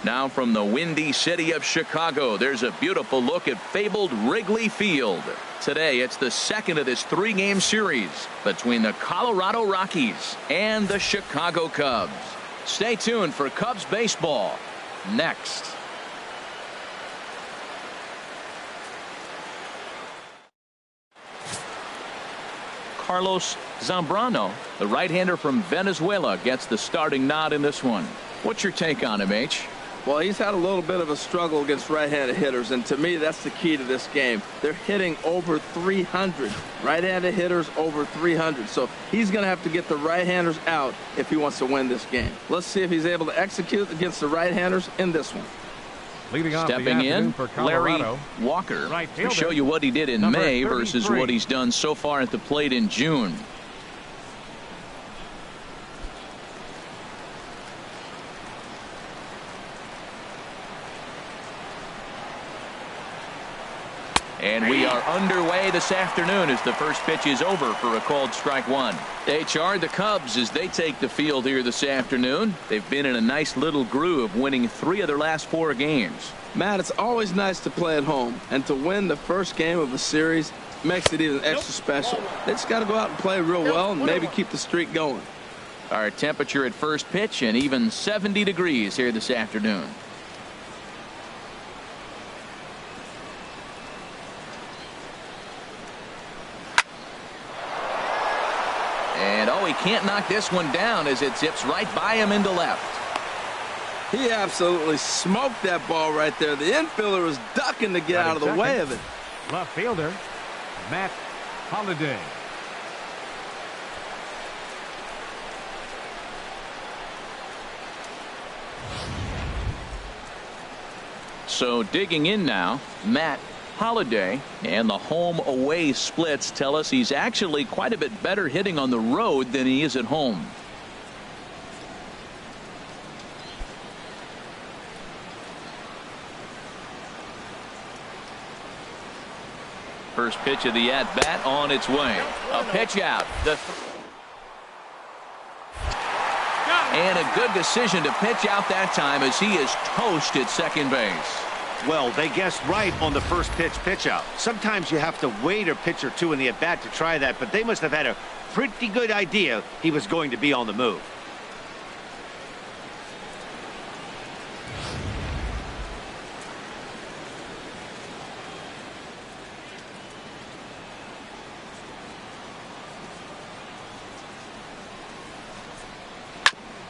Now from the windy city of Chicago, there's a beautiful look at fabled Wrigley Field. Today, it's the second of this 3-game series between the Colorado Rockies and the Chicago Cubs. Stay tuned for Cubs baseball next. Carlos Zambrano, the right-hander from Venezuela, gets the starting nod in this one. What's your take on him, H? Well, he's had a little bit of a struggle against right-handed hitters, and to me, that's the key to this game. They're hitting over 300. Right-handed hitters over 300. So he's going to have to get the right-handers out if he wants to win this game. Let's see if he's able to execute against the right-handers in this one. Stepping in, Larry Walker, to show you what he did in May versus what he's done so far at the plate in June. And we are underway this afternoon as the first pitch is over for a called strike one. HR, the Cubs, as they take the field here this afternoon. They've been in a nice little groove, winning 3 of their last 4 games. Matt, it's always nice to play at home, and to win the first game of a series makes it even extra special. They just got to go out and play real well and maybe keep the streak going. Our temperature at first pitch and even 70 degrees here this afternoon. And he can't knock this one down as it zips right by him into left. He absolutely smoked that ball right there. The infielder was ducking to get out of the way of it. Left fielder, Matt Holliday. So digging in now, Matt Holliday, and the home away splits tell us he's actually quite a bit better hitting on the road than he is at home. First pitch of the at bat on its way. A pitch out. And a good decision to pitch out that time as he is toast at second base. Well, they guessed right on the first pitch out. Sometimes you have to wait a pitch or two in the at-bat to try that, but they must have had a pretty good idea he was going to be on the move.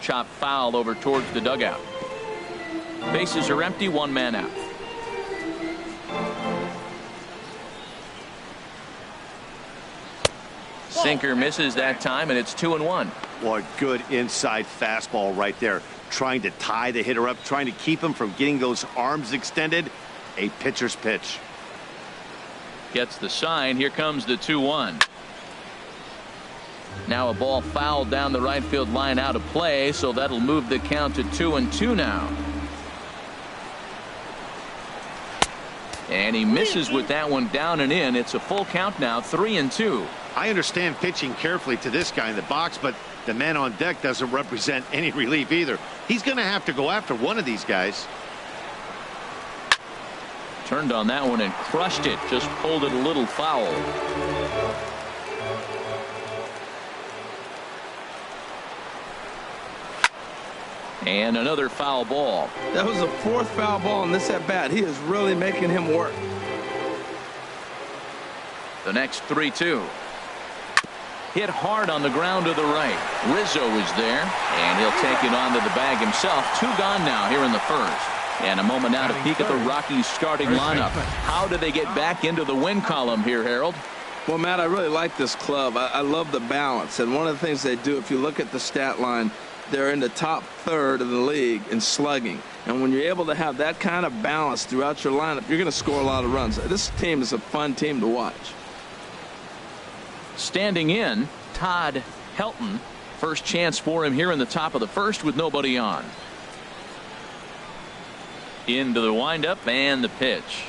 Chop foul over towards the dugout. Bases are empty, 1 man out. Sinker misses that time, and it's 2-1. What good inside fastball right there. Trying to tie the hitter up, trying to keep him from getting those arms extended. A pitcher's pitch. Gets the sign. Here comes the 2-1. Now a ball fouled down the right field line out of play, so that'll move the count to 2-2 now. And he misses with that one down and in. It's a full count now, 3-2. I understand pitching carefully to this guy in the box, but the man on deck doesn't represent any relief either. He's going to have to go after one of these guys. Turned on that one and crushed it. Just pulled it a little foul. And another foul ball. That was the 4th foul ball in this at bat. He is really making him work. The next 3-2. Hit hard on the ground to the right. Rizzo is there, and he'll take it onto the bag himself. 2 gone now here in the first. And a moment now to peek at the Rockies starting lineup. How do they get back into the win column here, Harold? Well, Matt, I really like this club. I love the balance. And one of the things they do, if you look at the stat line, they're in the top 3rd of the league in slugging. And when you're able to have that kind of balance throughout your lineup, you're going to score a lot of runs. This team is a fun team to watch. Standing in, Todd Helton. First chance for him here in the top of the first with nobody on. Into the windup and the pitch.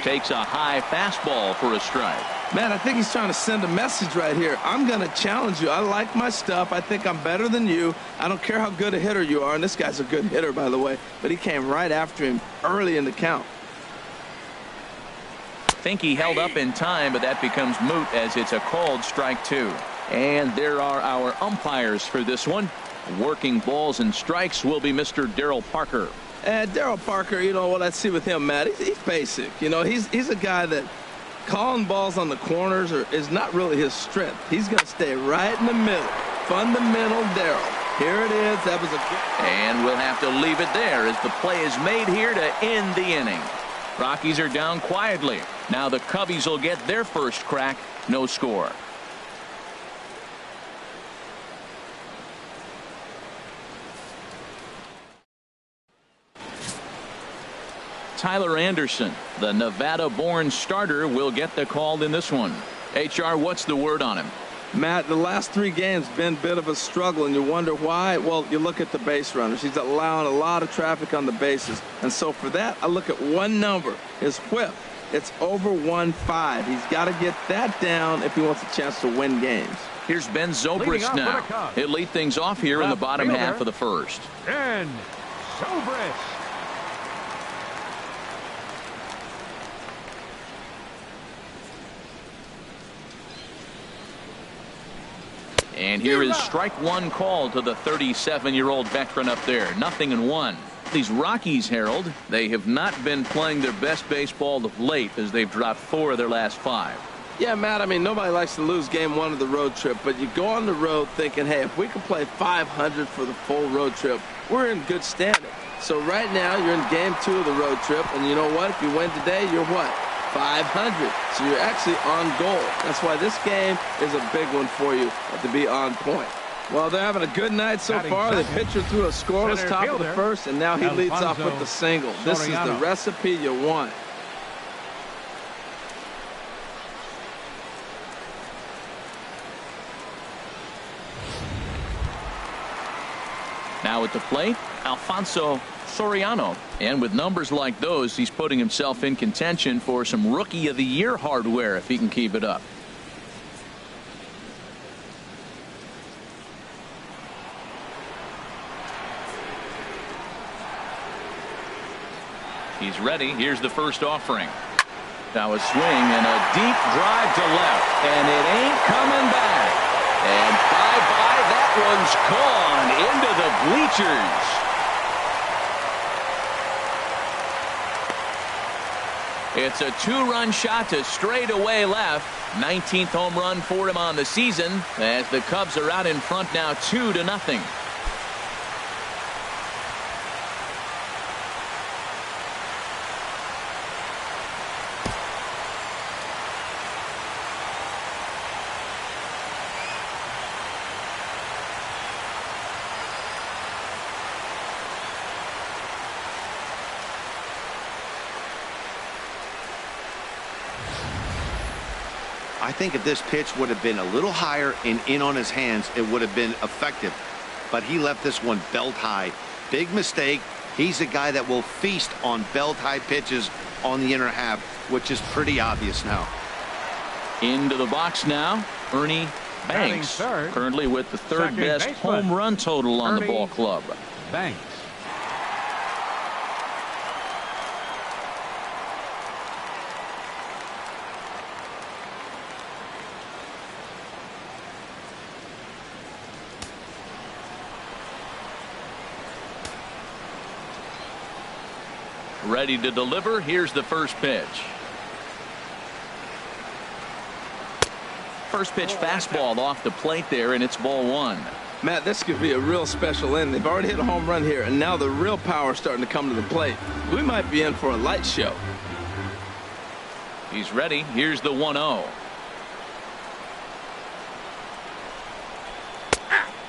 Takes a high fastball for a strike. Man, I think he's trying to send a message right here. I'm going to challenge you. I like my stuff. I think I'm better than you. I don't care how good a hitter you are. And this guy's a good hitter, by the way. But he came right after him early in the count. Think he held up in time, but that becomes moot as it's a called strike 2. And there are our umpires for this one. Working balls and strikes will be Mr. Darryl Parker. And Darryl Parker, you know what I see with him, Matt, he's basic. You know, he's a guy that calling balls on the corners is not really his strength. He's going to stay right in the middle. Fundamental Darryl. Here it is. That was a good. And we'll have to leave it there as the play is made here to end the inning. Rockies are down quietly. Now the Cubbies will get their first crack. No score. Tyler Anderson, the Nevada-born starter, will get the call in this one. HR, what's the word on him? Matt, the last 3 games been a bit of a struggle, and you wonder why. Well, you look at the base runners. He's allowing a lot of traffic on the bases. And so for that, I look at one number, his whip. It's over 1.5. He's got to get that down if he wants a chance to win games. Here's Ben Zobrist now. He'll lead things off here in the bottom half of the first. Ben Zobrist. And here is strike 1 called to the 37-year-old veteran up there. 0-1. These Rockies, Harold, they have not been playing their best baseball of late as they've dropped 4 of their last 5. Yeah, Matt, I mean, nobody likes to lose game 1 of the road trip, but you go on the road thinking, hey, if we can play 500 for the full road trip, we're in good standing. So right now, you're in game 2 of the road trip, and you know what? If you win today, you're what? 500. So you're actually on goal. That's why this game is a big one for you to be on point. Well, they're having a good night so far. The pitcher threw a scoreless top of the first, and now he leads off with the single. This is the recipe you want. Now at the plate, Alfonso Soriano. And with numbers like those, he's putting himself in contention for some Rookie of the Year hardware if he can keep it up. He's ready. Here's the first offering. Now a swing and a deep drive to left, and it ain't coming back. And bye-bye, that one's gone into the bleachers. It's a 2-run shot to straightaway left. 19th home run for him on the season as the Cubs are out in front now 2-0. I think if this pitch would have been a little higher and in on his hands, it would have been effective. But he left this one belt high. Big mistake. He's a guy that will feast on belt high pitches on the inner half, which is pretty obvious now. Into the box now, Ernie Banks, currently with the third best home run total on the ball club. Banks. Ready to deliver. Here's the first pitch. First pitch fastball off the plate there, and it's ball 1. Matt, this could be a real special inning. They've already hit a home run here, and now the real power is starting to come to the plate. We might be in for a light show. He's ready. Here's the 1-0.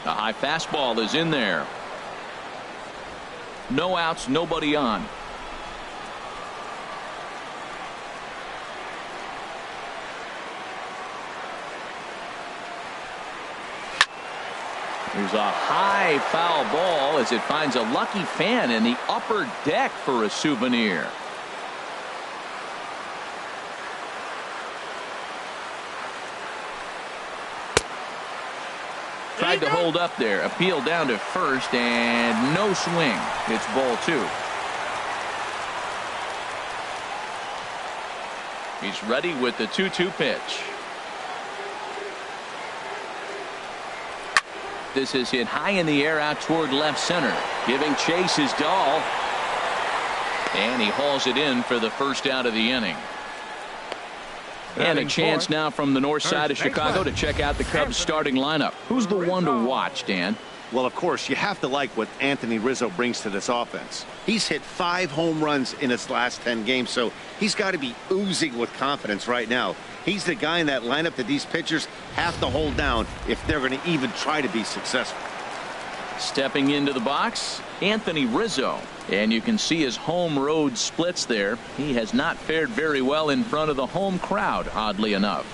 A high fastball is in there. No outs, nobody on. There's a high foul ball as it finds a lucky fan in the upper deck for a souvenir. tried to hold up there. Appeal down to first and no swing. It's ball 2. He's ready with the 2-2 pitch. This is hit high in the air out toward left center. Giving chase is Dahl. And he hauls it in for the first out of the inning. And a chance now from the north side of Chicago to check out the Cubs starting lineup. Who's the one to watch, Dan? Well, of course, you have to like what Anthony Rizzo brings to this offense. He's hit 5 home runs in his last 10 games, so he's got to be oozing with confidence right now. He's the guy in that lineup that these pitchers have to hold down if they're going to even try to be successful. Stepping into the box, Anthony Rizzo. And you can see his home road splits there. He has not fared very well in front of the home crowd, oddly enough.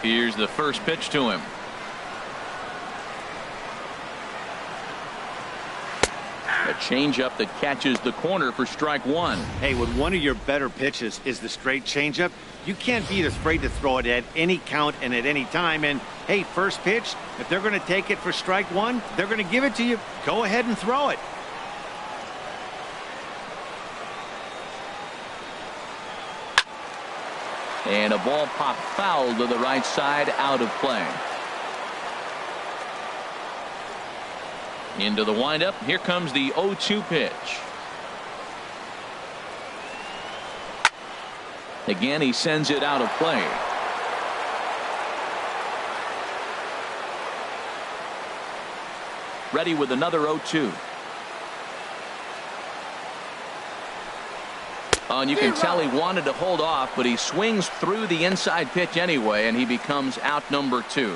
Here's the first pitch to him. A changeup that catches the corner for strike 1. Hey, when one of your better pitches is the straight changeup, you can't be afraid to throw it at any count and at any time. And hey, first pitch, if they're going to take it for strike 1, they're going to give it to you. Go ahead and throw it. And a ball popped foul to the right side, out of play. Into the windup. Here comes the 0-2 pitch. Again, he sends it out of play. Ready with another 0-2. And you can tell he wanted to hold off, but he swings through the inside pitch anyway, and he becomes out number 2.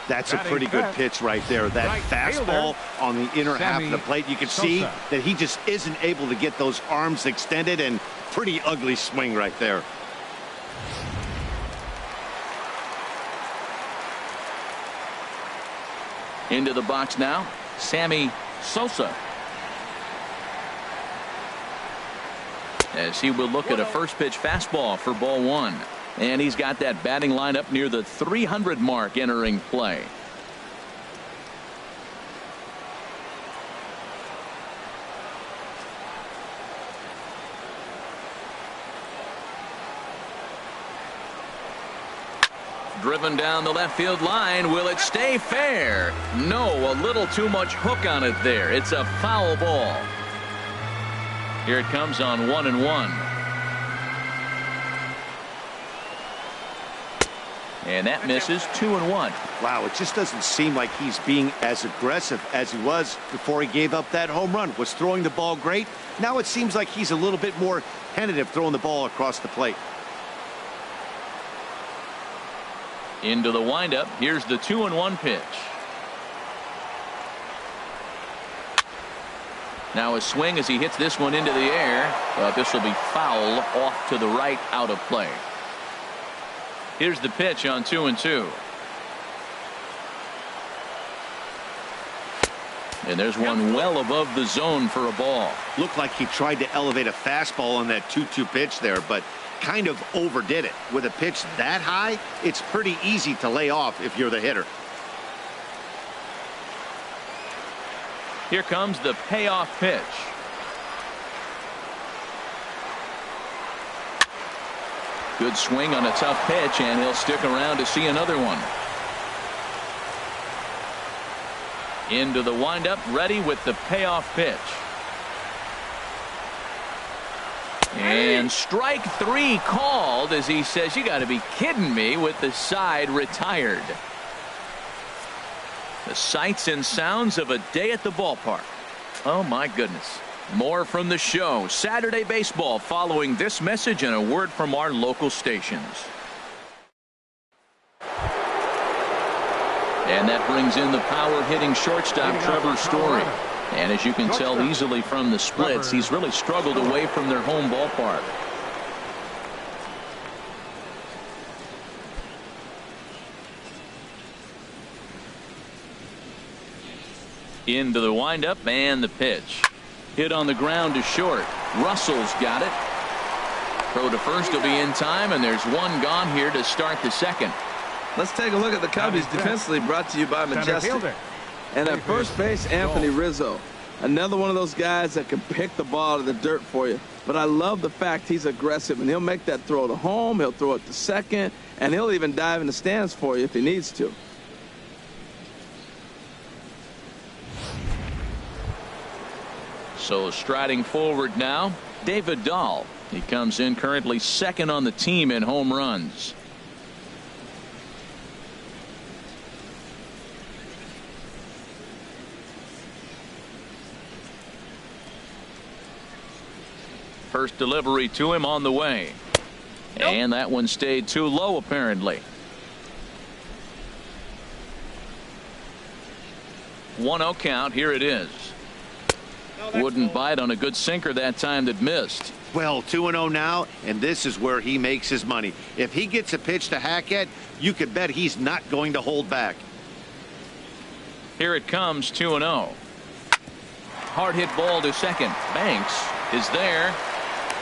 That's a pretty good pitch right there. That fastball on the inner half of the plate. You can see that he just isn't able to get those arms extended, and pretty ugly swing right there. Into the box now, Sammy Sosa. As he will look at a first pitch fastball for ball 1. And he's got that batting lineup near the 300 mark entering play. Driven down the left field line. Will it stay fair? No, a little too much hook on it there. It's a foul ball. Here it comes on 1-1. And that misses. 2-1. Wow, it just doesn't seem like he's being as aggressive as he was before he gave up that home run. Was throwing the ball great. Now it seems like he's a little bit more tentative throwing the ball across the plate. Into the windup. Here's the 2-1 pitch. Now a swing as he hits this one into the air. But this will be foul off to the right, out of play. Here's the pitch on 2-2. And there's one well above the zone for a ball. Looked like he tried to elevate a fastball on that 2-2 pitch there, but kind of overdid it. With a pitch that high, it's pretty easy to lay off if you're the hitter. Here comes the payoff pitch. Good swing on a tough pitch, and he'll stick around to see another one. Into the windup, ready with the payoff pitch. And strike 3 called as he says, you got to be kidding me, with the side retired. The sights and sounds of a day at the ballpark. Oh my goodness. More from the show. Saturday baseball following this message and a word from our local stations. And that brings in the power hitting shortstop Trevor Story. And as you can tell easily from the splits, he's really struggled away from their home ballpark. Into the windup and the pitch. Hit on the ground to short. Russell's got it. Throw to first will be in time, and there's one gone here to start the second. Let's take a look at the Cubbies defensively, brought to you by Majestic. And at first base, Anthony Rizzo. Another one of those guys that can pick the ball out of the dirt for you. But I love the fact he's aggressive, and he'll make that throw to home, he'll throw it to second, and he'll even dive in the stands for you if he needs to. So striding forward now, David Dahl. He comes in currently second on the team in home runs. First delivery to him on the way. And that one stayed too low apparently. 1-0 count. Here it is. Wouldn't bite on a good sinker that time that missed. Well, 2-0 now, and this is where he makes his money. If he gets a pitch to hack at, you could bet he's not going to hold back. Here it comes, 2-0. Hard hit ball to second. Banks is there.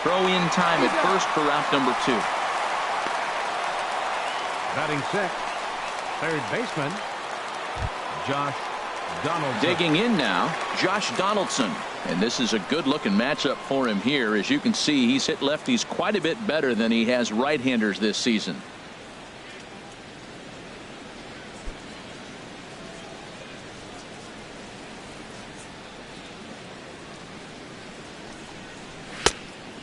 Throw in time at first for out number 2. Batting sixth, third baseman, Josh Donaldson. Digging in now, Josh Donaldson. And this is a good-looking matchup for him here. As you can see, he's hit lefties quite a bit better than he has right-handers this season.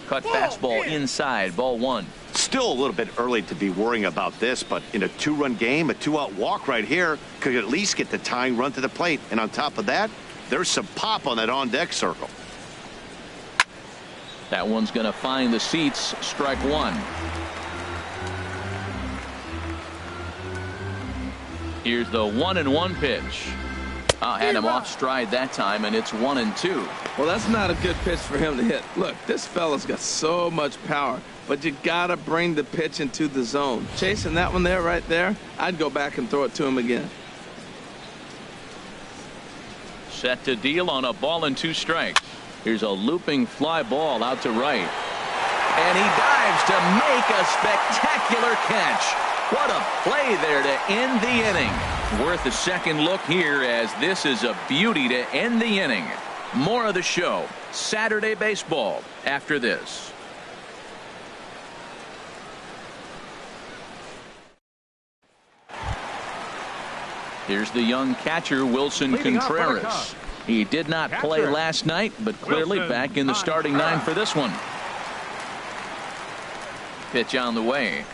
Cut fastball inside, ball 1. Still a little bit early to be worrying about this, but in a 2-run game, a 2-out walk right here could at least get the tying run to the plate. And on top of that, there's some pop on that on-deck circle. That one's going to find the seats. Strike 1. Here's the 1-1 pitch. Had him off stride that time, and it's 1-2. Well, that's not a good pitch for him to hit. Look, this fella's got so much power, but you got to bring the pitch into the zone. Chasing that one there, right there, I'd go back and throw it to him again. Set to deal on a ball and 2 strikes. Here's a looping fly ball out to right. And he dives to make a spectacular catch. What a play there to end the inning. Worth a second look here, as this is a beauty to end the inning. More of the show, Saturday Baseball, after this. Here's the young catcher, Wilson Contreras. He did not play last night, but clearly back in the starting 9 for this one. Pitch on the way.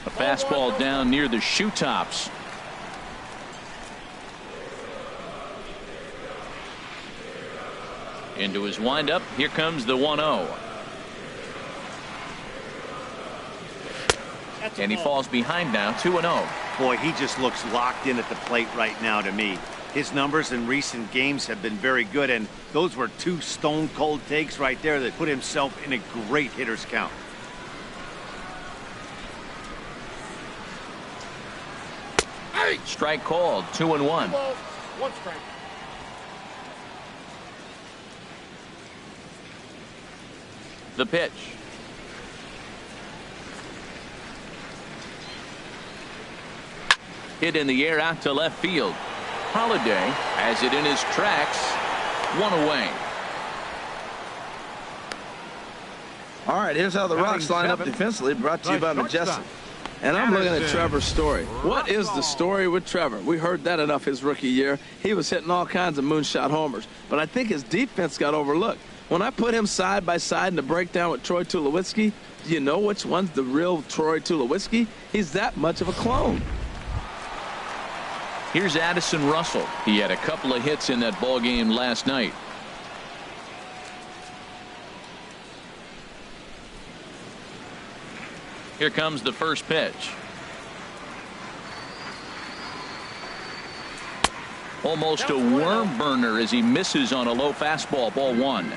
A fastball down near the shoe tops. Into his windup. Here comes the 1-0. And he falls behind now, 2-0. Boy, he just looks locked in at the plate right now to me. His numbers in recent games have been very good, and those were 2 stone-cold takes right there that put himself in a great hitter's count. Strike called, 2-1. 1 strike. The pitch. Hit in the air out to left field. Holiday has it in his tracks. 1 away. All right, here's how the Rocks line up defensively, brought to you by Majestic. And I'm looking at Trevor's story. What is the story with Trevor? We heard that enough his rookie year. He was hitting all kinds of moonshot homers. But I think his defense got overlooked. When I put him side by side in the breakdown with Troy Tulowitzki, do you know which one's the real Troy Tulowitzki? He's that much of a clone. Here's Addison Russell. He had a couple of hits in that ball game last night. Here comes the first pitch. Almost a worm burner as he misses on a low fastball, ball 1.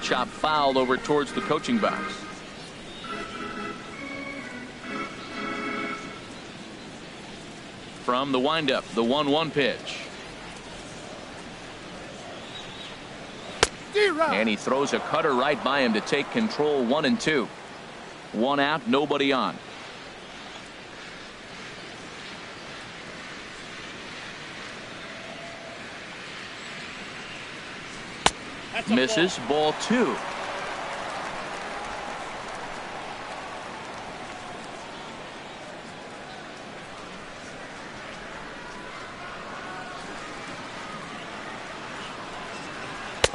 Chop foul over towards the coaching box. from the windup, the 1-1 pitch. And he throws a cutter right by him to take control. 1-2. 1 out, nobody on. Misses, ball 2.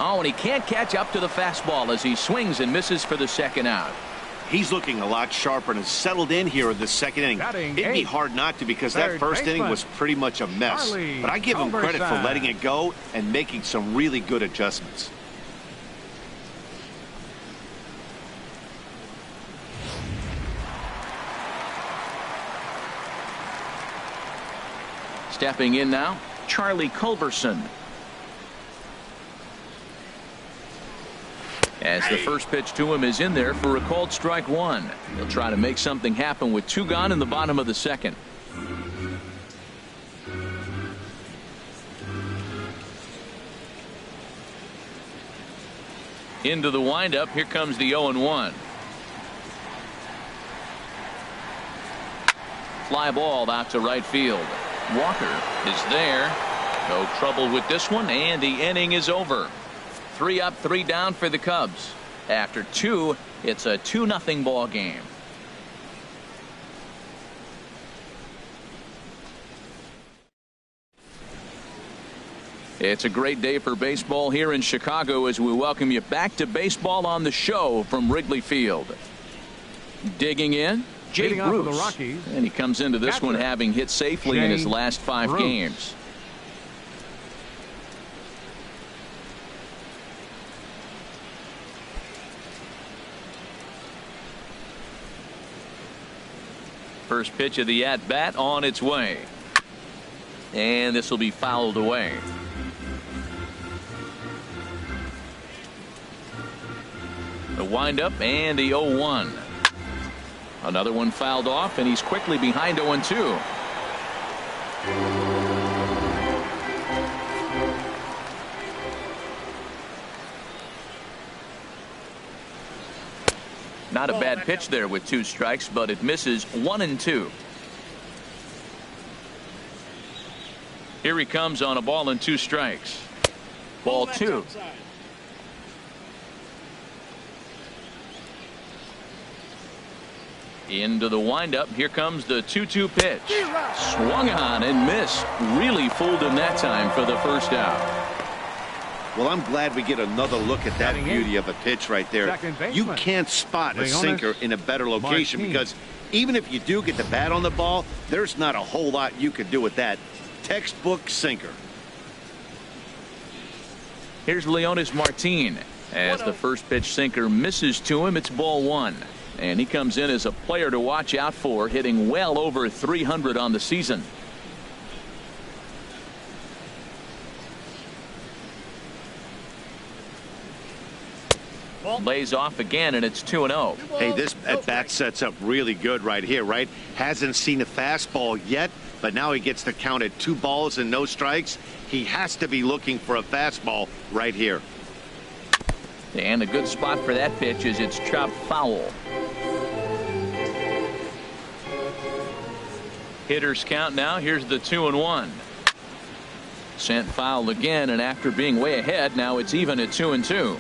Oh, and he can't catch up to the fastball as he swings and misses for the 2nd out. He's looking a lot sharper and has settled in here in the 2nd inning. It'd be hard not to, because that first inning was pretty much a mess. But I give him credit for letting it go and making some really good adjustments. Stepping in now, Charlie Culberson. As the first pitch to him is in there for a called strike 1. He'll try to make something happen with 2 gone in the bottom of the 2nd. Into the windup. Here comes the 0-1. Fly ball out to right field. Walker is there. No trouble with this one, and the inning is over. 3 up, 3 down for the Cubs. After 2, it's a 2-0 ball game. It's a great day for baseball here in Chicago as we welcome you back to Baseball on the Show from Wrigley Field. Digging in, Jay Bruce. The Rockies, and he comes into this one having hit safely in his last 5 games. First pitch of the at-bat on its way. And this will be fouled away. The windup and the 0-1. Another one fouled off, and he's quickly behind 0-2. Not a bad pitch there with 2 strikes, but it misses. 1-2. Here he comes on a ball and 2 strikes. Ball 2. Into the windup. Here comes the 2-2 pitch. Swung on and missed. Really fooled him that time for the 1st out. Well, I'm glad we get another look at that beauty of a pitch right there. You can't spot a sinker in a better location, because even if you do get the bat on the ball, there's not a whole lot you can do with that. Textbook sinker. Here's Leonis Martin. As the first pitch sinker misses to him, it's ball 1. And he comes in as a player to watch out for, hitting well over 300 on the season. Lays off again, and it's 2-0. Hey, this at bat sets up really good right here, right? Hasn't seen a fastball yet, but now he gets to count at 2 balls and no strikes. He has to be looking for a fastball right here. And a good spot for that pitch is it's chopped foul. Hitters count now. Here's the 2-1. Sent foul again, and after being way ahead, now it's even at 2-2.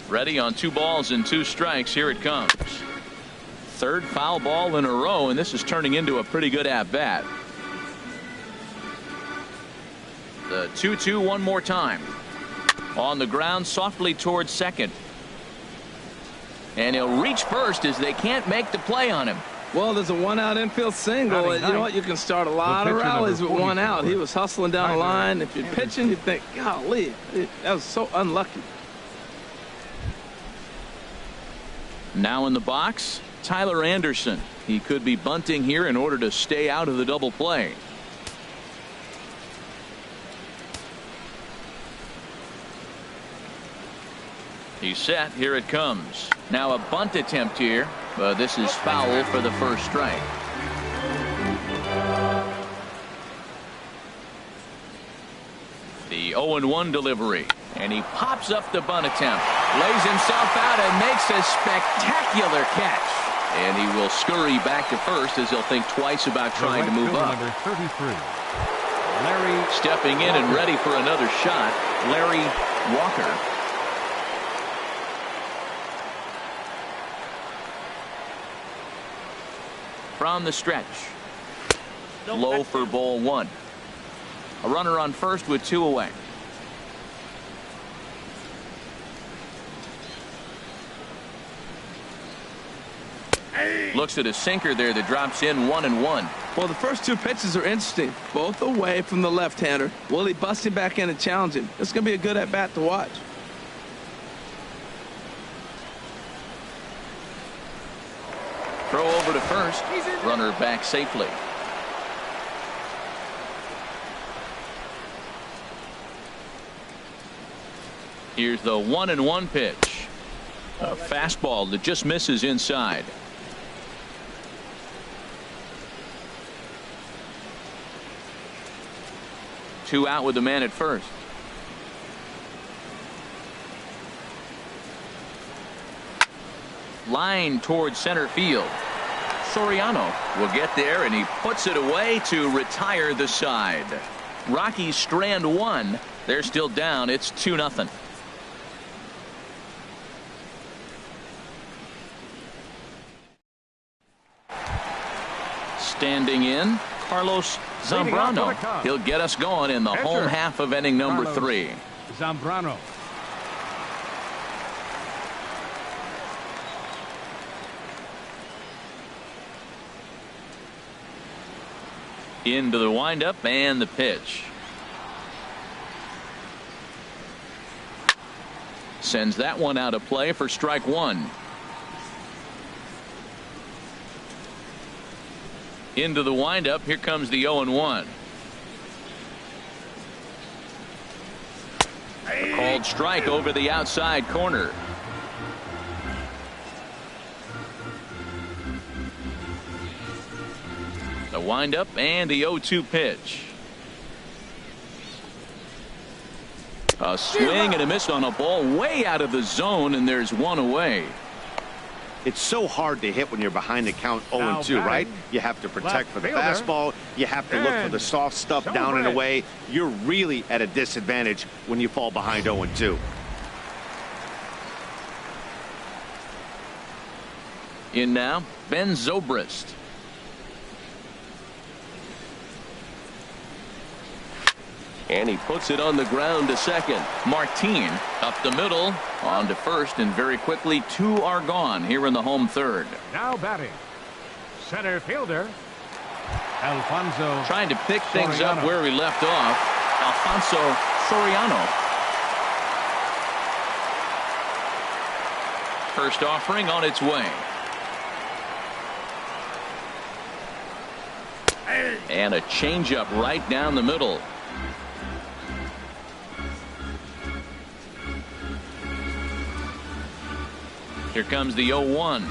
Ready on 2 balls and 2 strikes. Here it comes. 3rd foul ball in a row, and this is turning into a pretty good at-bat. The 2-2 one more time. On the ground softly towards second. And he'll reach first as they can't make the play on him. Well, there's a 1-out infield single. You know what? You can start a lot of rallies with 1 out. He was hustling down the line. If you're pitching, you think, golly, that was so unlucky. Now in the box, Tyler Anderson. He could be bunting here in order to stay out of the double play. He's set. Here it comes. Now a bunt attempt here, but this is foul for the 1st strike. The 0-1 delivery. And he pops up the bunt attempt. Lays himself out and makes a spectacular catch. And he will scurry back to first as he'll think twice about trying to move up. Number 33. Larry stepping in and ready for another shot. Larry Walker. From the stretch. Low for ball one. A runner on first with 2 away. Looks at a sinker there that drops in 1-1. Well, the first 2 pitches are interesting. Both away from the left-hander. Will he bust him back in and challenge him? It's going to be a good at-bat to watch. Throw over to first. Runner back safely. Here's the 1-1 pitch. A fastball that just misses inside. Two out with the man at first. Line towards center field. Soriano will get there, and he puts it away to retire the side. Rockies strand 1. They're still down. It's 2-0. Standing in, Carlos Zambrano. He'll get us going in the home half of inning number 3. Zambrano. Into the windup and the pitch. Sends that one out of play for strike 1. Into the windup. Here comes the 0-1. Called strike over the outside corner. The windup and the 0-2 pitch. A swing and a miss on a ball way out of the zone, and there's 1 away. It's so hard to hit when you're behind the count 0-2, right? You have to protect for the fastball. You have to look for the soft stuff down and away. You're really at a disadvantage when you fall behind 0-2. In now, Ben Zobrist. And he puts it on the ground to second. Martin up the middle, on to first, and very quickly 2 are gone here in the home third. Now batting, center fielder Alfonso. Trying to pick things up where we left off, Alfonso Soriano. First offering on its way. And a changeup right down the middle. Here comes the 0-1.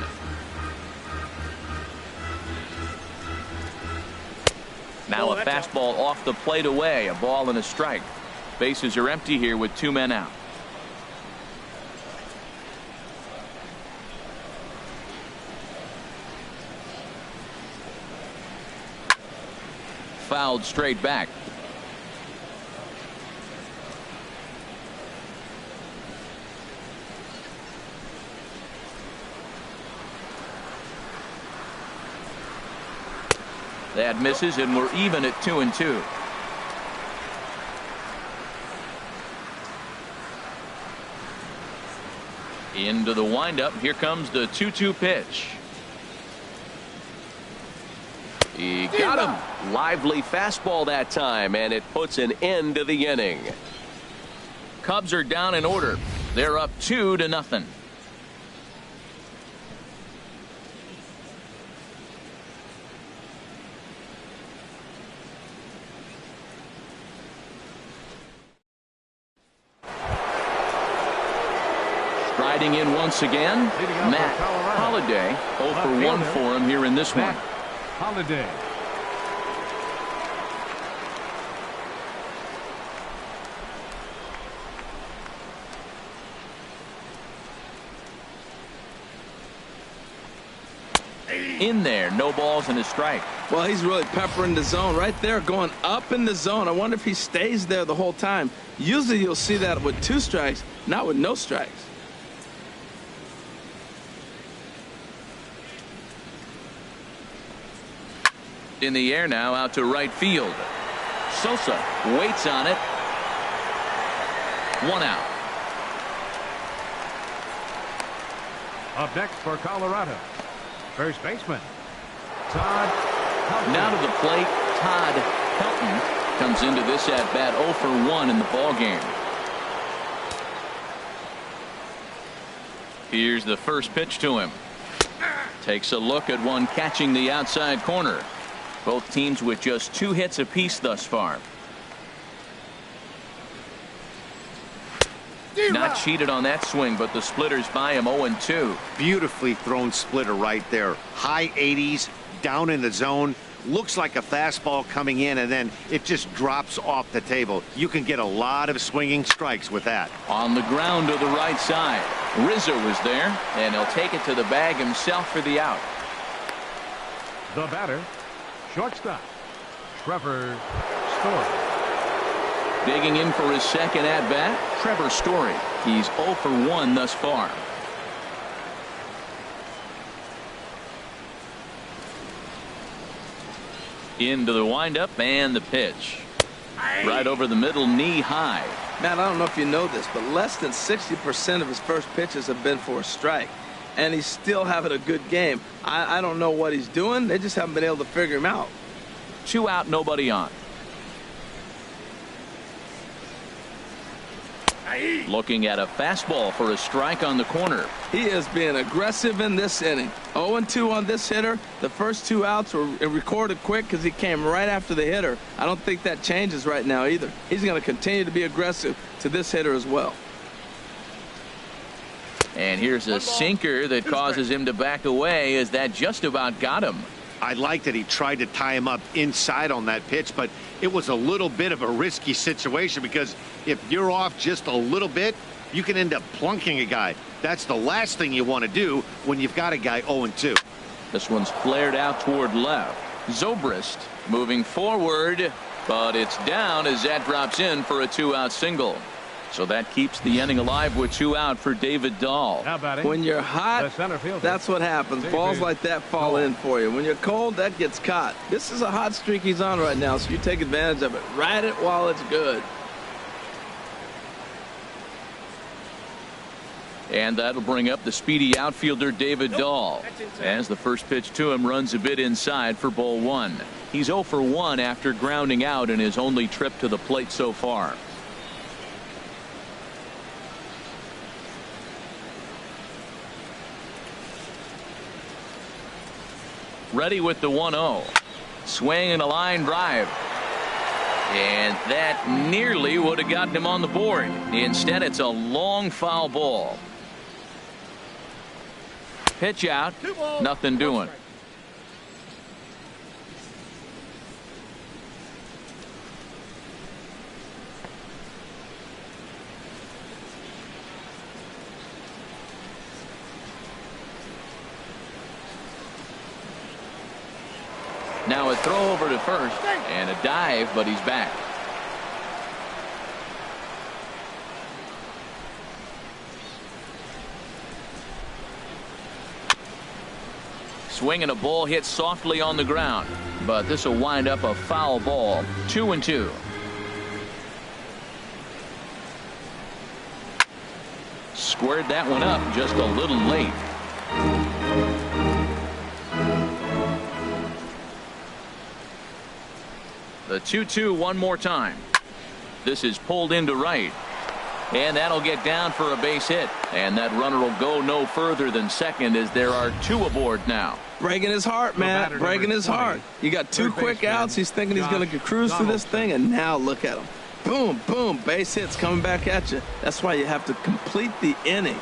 Now a fastball off the plate away. A ball and a strike. Bases are empty here with 2 men out. Fouled straight back. That misses, and we're even at 2-2. Into the windup. Here comes the 2-2 pitch. He got him. Lively fastball that time, and it puts an end to the inning. Cubs are down in order. They're up 2-0. Riding in once again, Matt Holliday. 0 for 1 for him here in this one. Holliday. In there, no balls and a strike. Well, he's really peppering the zone right there, going up in the zone. I wonder if he stays there the whole time. Usually you'll see that with 2 strikes, not with no strikes. In the air now, out to right field. Sosa waits on it. 1 out. Up next for Colorado, first baseman Todd Helton. Now to the plate, Todd Pelton comes into this at bat 0 for 1 in the ball game. Here's the first pitch to him. Takes a look at one catching the outside corner. Both teams with just 2 hits apiece thus far. Not cheated on that swing, but the splitters by him 0-2. Beautifully thrown splitter right there. High 80s, down in the zone. Looks like a fastball coming in, and then it just drops off the table. You can get a lot of swinging strikes with that. On the ground to the right side. Rizzo was there, and he'll take it to the bag himself for the out. The batter, shortstop Trevor Story. Digging in for his second at bat, Trevor Story. He's 0 for 1 thus far. Into the windup and the pitch. Right over the middle, knee high. Man, I don't know if you know this, but less than 60% of his first pitches have been for a strike. And he's still having a good game. I don't know what he's doing. They just haven't been able to figure him out. 2 out, nobody on. Looking at a fastball for a strike on the corner. He is being aggressive in this inning. 0-2 on this hitter. The first 2 outs were recorded quick because he came right after the hitter. I don't think that changes right now either. He's going to continue to be aggressive to this hitter as well. And here's a sinker that causes him to back away, as that just about got him. I like that he tried to tie him up inside on that pitch, but it was a little bit of a risky situation, because if you're off just a little bit, you can end up plunking a guy. That's the last thing you want to do when you've got a guy 0-2. This one's flared out toward left. Zobrist moving forward, but it's down as that drops in for a 2-out single. So that keeps the inning alive with 2 out for David Dahl. When you're hot, that's what happens. Balls like that fall in for you. When you're cold, that gets caught. This is a hot streak he's on right now, so you take advantage of it. Ride it while it's good. And that'll bring up the speedy outfielder David Dahl, as the first pitch to him runs a bit inside for ball 1. He's 0 for 1 after grounding out in his only trip to the plate so far. Ready with the 1-0. Swing and a line drive. And that nearly would have gotten him on the board. Instead, it's a long foul ball. Pitch out. Nothing doing. Now a throw over to first and a dive, but he's back. Swing and a ball hit softly on the ground, but this will wind up a foul ball. 2-2. Squared that one up just a little late. The 2-2 one more time. This is pulled into right, and that'll get down for a base hit, and that runner will go no further than second, as there are 2 aboard now. Breaking his heart, man. Breaking his heart. You got 2 quick outs. He's thinking he's going to cruise through this thing, and now look at him. Boom, boom, base hits coming back at you. That's why you have to complete the inning.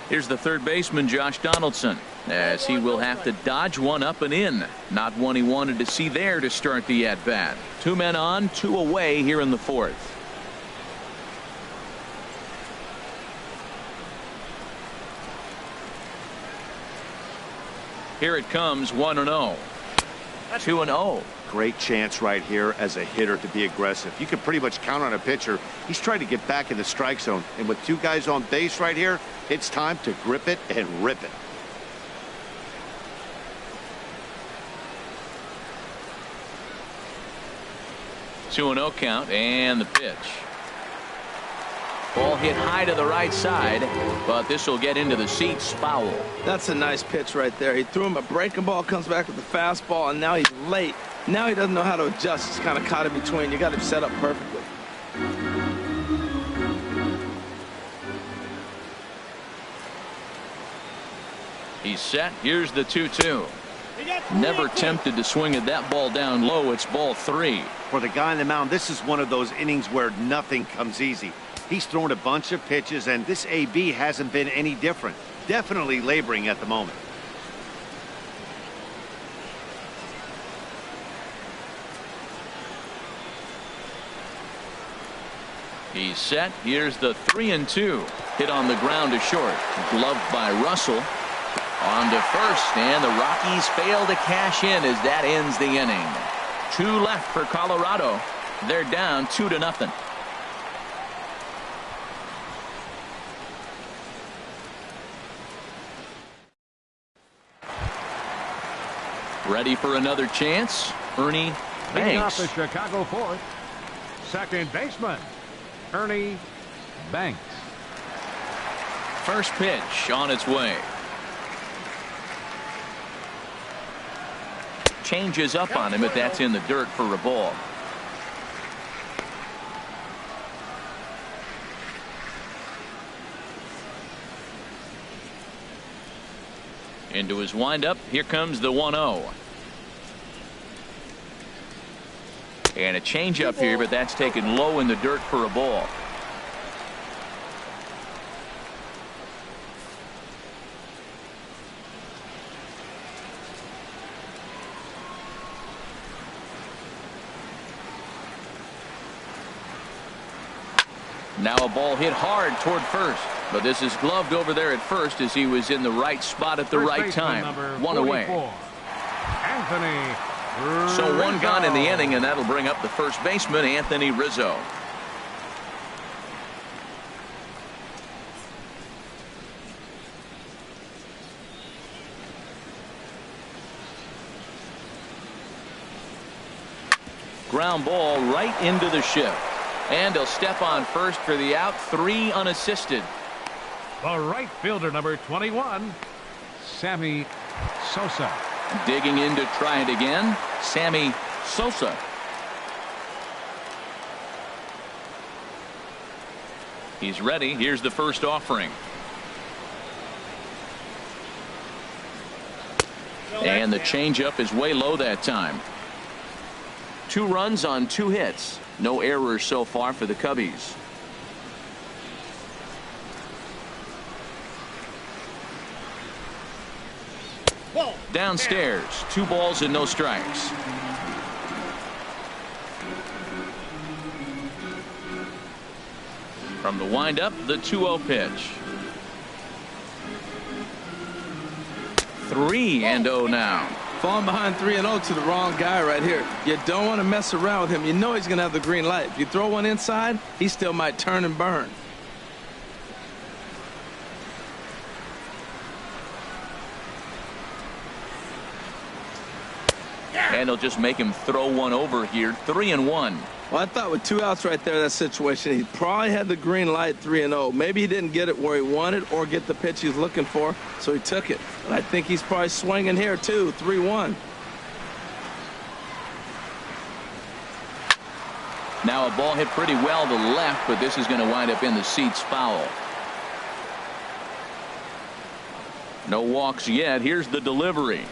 Here's the third baseman, Josh Donaldson, as he will have to dodge one up and in. Not one he wanted to see there to start the at-bat. 2 men on, 2 away here in the 4th. Here it comes, 1-0. 2-0. Great chance right here as a hitter to be aggressive. You can pretty much count on a pitcher. He's trying to get back in the strike zone. And with two guys on base right here, it's time to grip it and rip it. Two 2-0 count, and the pitch. Ball hit high to the right side, but this will get into the seats, foul. That's a nice pitch right there. He threw him a breaking ball, comes back with the fastball, and now he's late. Now he doesn't know how to adjust. He's kind of caught in between. You got him set up perfectly. He's set. Here's the 2-2. Never tempted to swing at that ball down low. It's ball 3. For the guy on the mound, this is one of those innings where nothing comes easy. He's thrown a bunch of pitches, and this AB hasn't been any different. Definitely laboring at the moment. He's set. Here's the 3-2. Hit on the ground to short. Gloved by Russell. On to first, and the Rockies fail to cash in as that ends the inning. 2 left for Colorado. They're down 2-0. Ready for another chance? Ernie Leading off Banks. the Chicago fourth, second baseman, Ernie Banks. First pitch on its way. Changes up on him, but that's in the dirt for a ball. Into his windup. Here comes the 1-0. And a changeup here, but that's taken low in the dirt for a ball. Now a ball hit hard toward first, but this is gloved over there at first as he was in the right spot at the right time. One away. Anthony So one Rizzo. gone in the inning, and that'll bring up the first baseman, Anthony Rizzo. Ground ball right into the shift. And he'll step on first for the out. 3 unassisted. The right fielder, number 21, Sammy Sosa. Digging in to try it again, Sammy Sosa. He's ready. Here's the first offering. And the changeup is way low that time. 2 runs on 2 hits. No errors so far for the Cubbies. Downstairs, 2 balls and no strikes. From the windup, the 2-0 pitch. 3-0 now. Falling behind 3-0 to the wrong guy right here. You don't want to mess around with him. You know he's going to have the green light. If you throw one inside, he still might turn and burn. And he'll just make him throw one over here. 3-1. Well, I thought with 2 outs right there, that situation, he probably had the green light 3-0. Maybe he didn't get it where he wanted or get the pitch he's looking for, so he took it. But I think he's probably swinging here, too. 3-1. Now a ball hit pretty well to the left, but this is going to wind up in the seats, foul. No walks yet. Here's the delivery.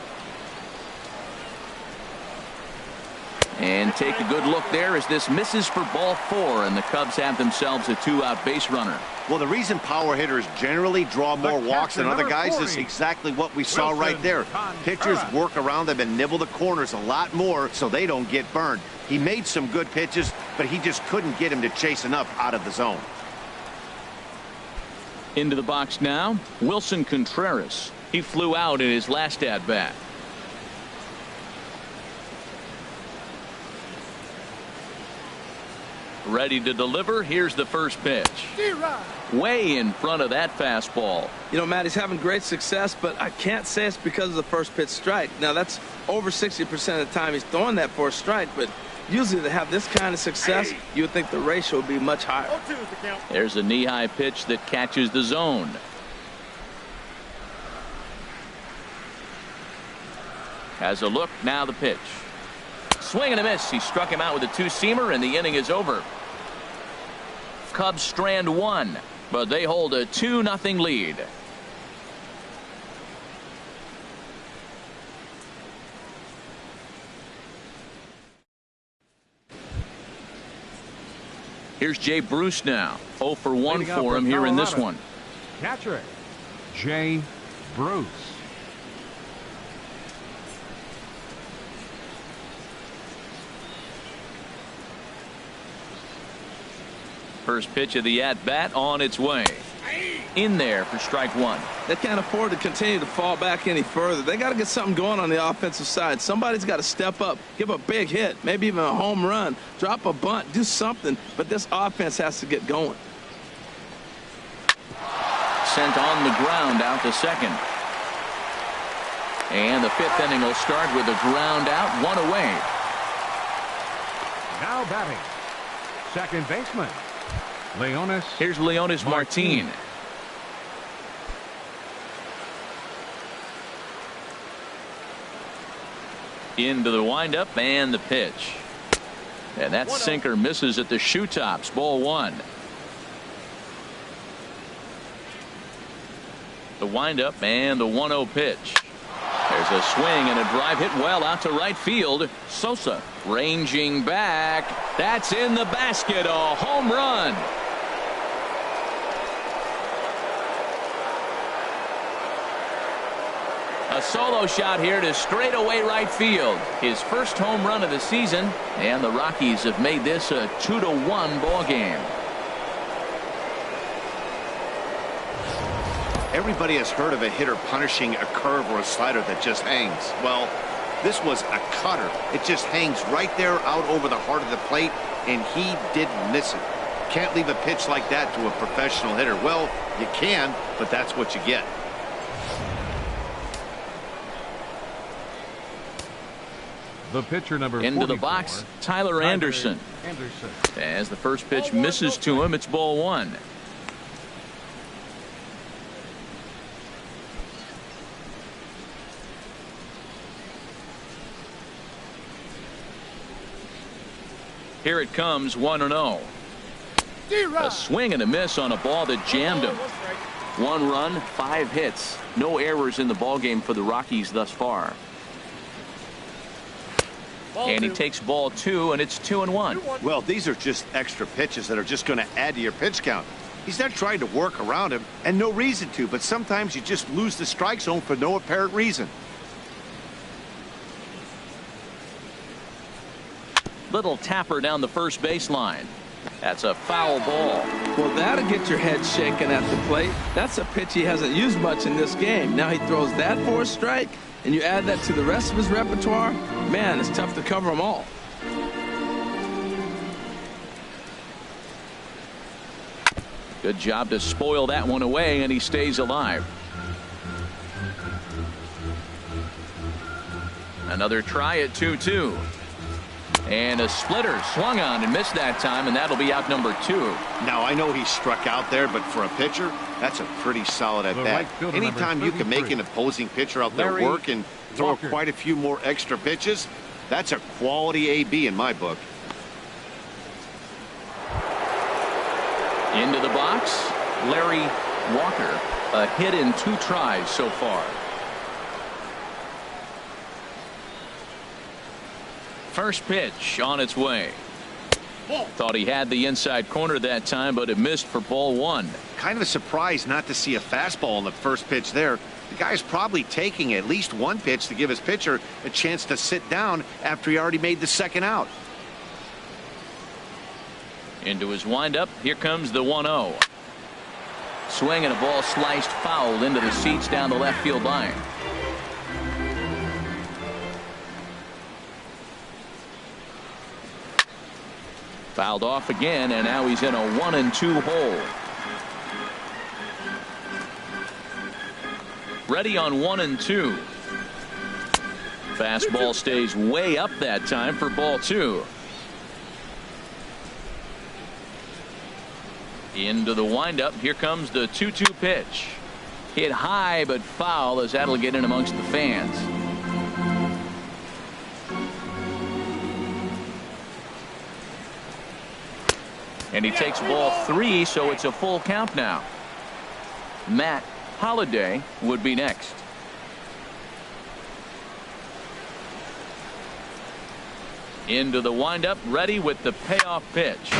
And take a good look there as this misses for ball 4, and the Cubs have themselves a 2-out base runner. Well, the reason power hitters generally draw more walks than other guys is exactly what we saw right there. Pitchers work around them and nibble the corners a lot more so they don't get burned. He made some good pitches, but he just couldn't get him to chase enough out of the zone. Into the box now, Wilson Contreras. He flew out in his last at bat. Ready to deliver. Here's the first pitch. Way in front of that fastball. You know, Matt, he's having great success, but I can't say it's because of the first pitch strike. Now, that's over 60% of the time he's throwing that for a strike, but usually to have this kind of success, you would think the ratio would be much higher. There's a knee-high pitch that catches the zone. Has a look. Now the pitch. Swing and a miss. He struck him out with a two-seamer, and the inning is over. Cubs strand one, but they hold a 2-0 lead. Here's Jay Bruce now. 0 for 1 for him here in this one. Catcher, Jay Bruce. First pitch of the at-bat on its way. In there for strike one. They can't afford to continue to fall back any further. They got to get something going on the offensive side. Somebody's got to step up, give a big hit, maybe even a home run, drop a bunt, do something. But this offense has to get going. Sent on the ground out to second. And the fifth inning will start with a ground out, one away. Now batting, second baseman, Leonis. Here's Leonis Martin. Into the windup and the pitch. And that sinker misses at the shoe tops. Ball one. The windup and the 1-0 pitch. There's a swing and a drive hit well out to right field. Sosa ranging back. That's in the basket. A home run. A solo shot here to straightaway right field. His first home run of the season, and the Rockies have made this a 2-1 ball game. Everybody has heard of a hitter punishing a curve or a slider that just hangs. Well, this was a cutter. It just hangs right there out over the heart of the plate, and he didn't miss it. Can't leave a pitch like that to a professional hitter. Well, you can, but that's what you get. The pitcher number into 44, the box, Tyler Anderson. As the first pitch misses to him, it's ball one. Here it comes, 1-0. A swing and a miss on a ball that jammed him. 1 run, 5 hits. No errors in the ballgame for the Rockies thus far. And he takes ball 2, and it's 2-1. Well, these are just extra pitches that are just going to add to your pitch count. He's not trying to work around him, and no reason to, but sometimes you just lose the strike zone for no apparent reason. Little tapper down the first baseline. That's a foul ball. Well, that'll get your head shaken at the plate. That's a pitch he hasn't used much in this game. Now he throws that for a strike, and you add that to the rest of his repertoire. Man, it's tough to cover them all. Good job to spoil that one away, and he stays alive. Another try at 2-2. And a splitter swung on and missed that time, and that'll be out number 2. Now, I know he struck out there, but for a pitcher, that's a pretty solid at bat. Anytime you can make an opposing pitcher out there work and throw quite a few more extra pitches, that's a quality AB in my book. Into the box, Larry Walker. A hit in 2 tries so far. First pitch on its way. Thought he had the inside corner that time, but it missed for ball 1. Kind of a surprise not to see a fastball on the first pitch there. The guy's probably taking at least one pitch to give his pitcher a chance to sit down after he already made the second out. Into his windup. Here comes the 1-0. Swing and a ball sliced foul into the seats down the left field line. Fouled off again, and now he's in a 1-2 hole. Ready on 1-2. Fastball stays way up that time for ball 2. Into the windup. Here comes the 2-2 pitch. Hit high but foul as that'll get in amongst the fans. And he takes ball 3, so it's a full count now. Matt Holliday would be next. Into the windup, ready with the payoff pitch.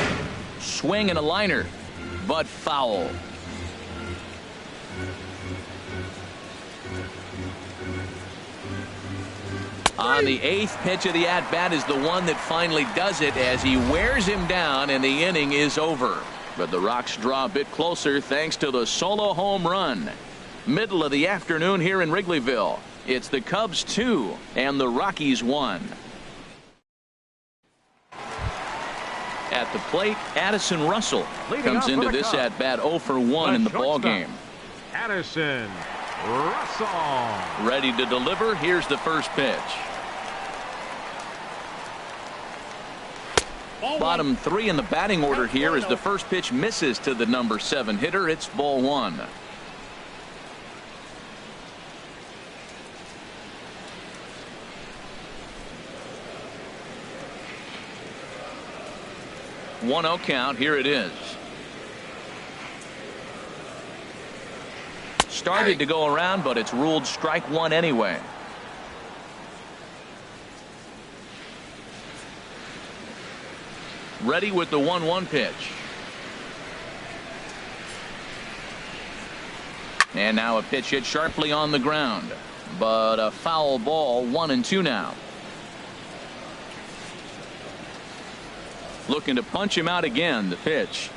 Swing and a liner, but foul. On the 8th pitch of the at-bat is the one that finally does it as he wears him down, and the inning is over. But the Rocks draw a bit closer thanks to the solo home run. Middle of the afternoon here in Wrigleyville. It's the Cubs 2 and the Rockies 1. At the plate, Addison Russell comes into this at-bat 0 for 1 in the ballgame. Addison Russell. Ready to deliver. Here's the first pitch. Bottom 3 in the batting order here as the first pitch misses to the number 7 hitter. It's ball 1. One 0 count. Here it is. Started to go around, but it's ruled strike 1 anyway. Ready with the 1-1 pitch. And now a pitch hit sharply on the ground, but a foul ball. 1-2 now. Looking to punch him out again. The pitch.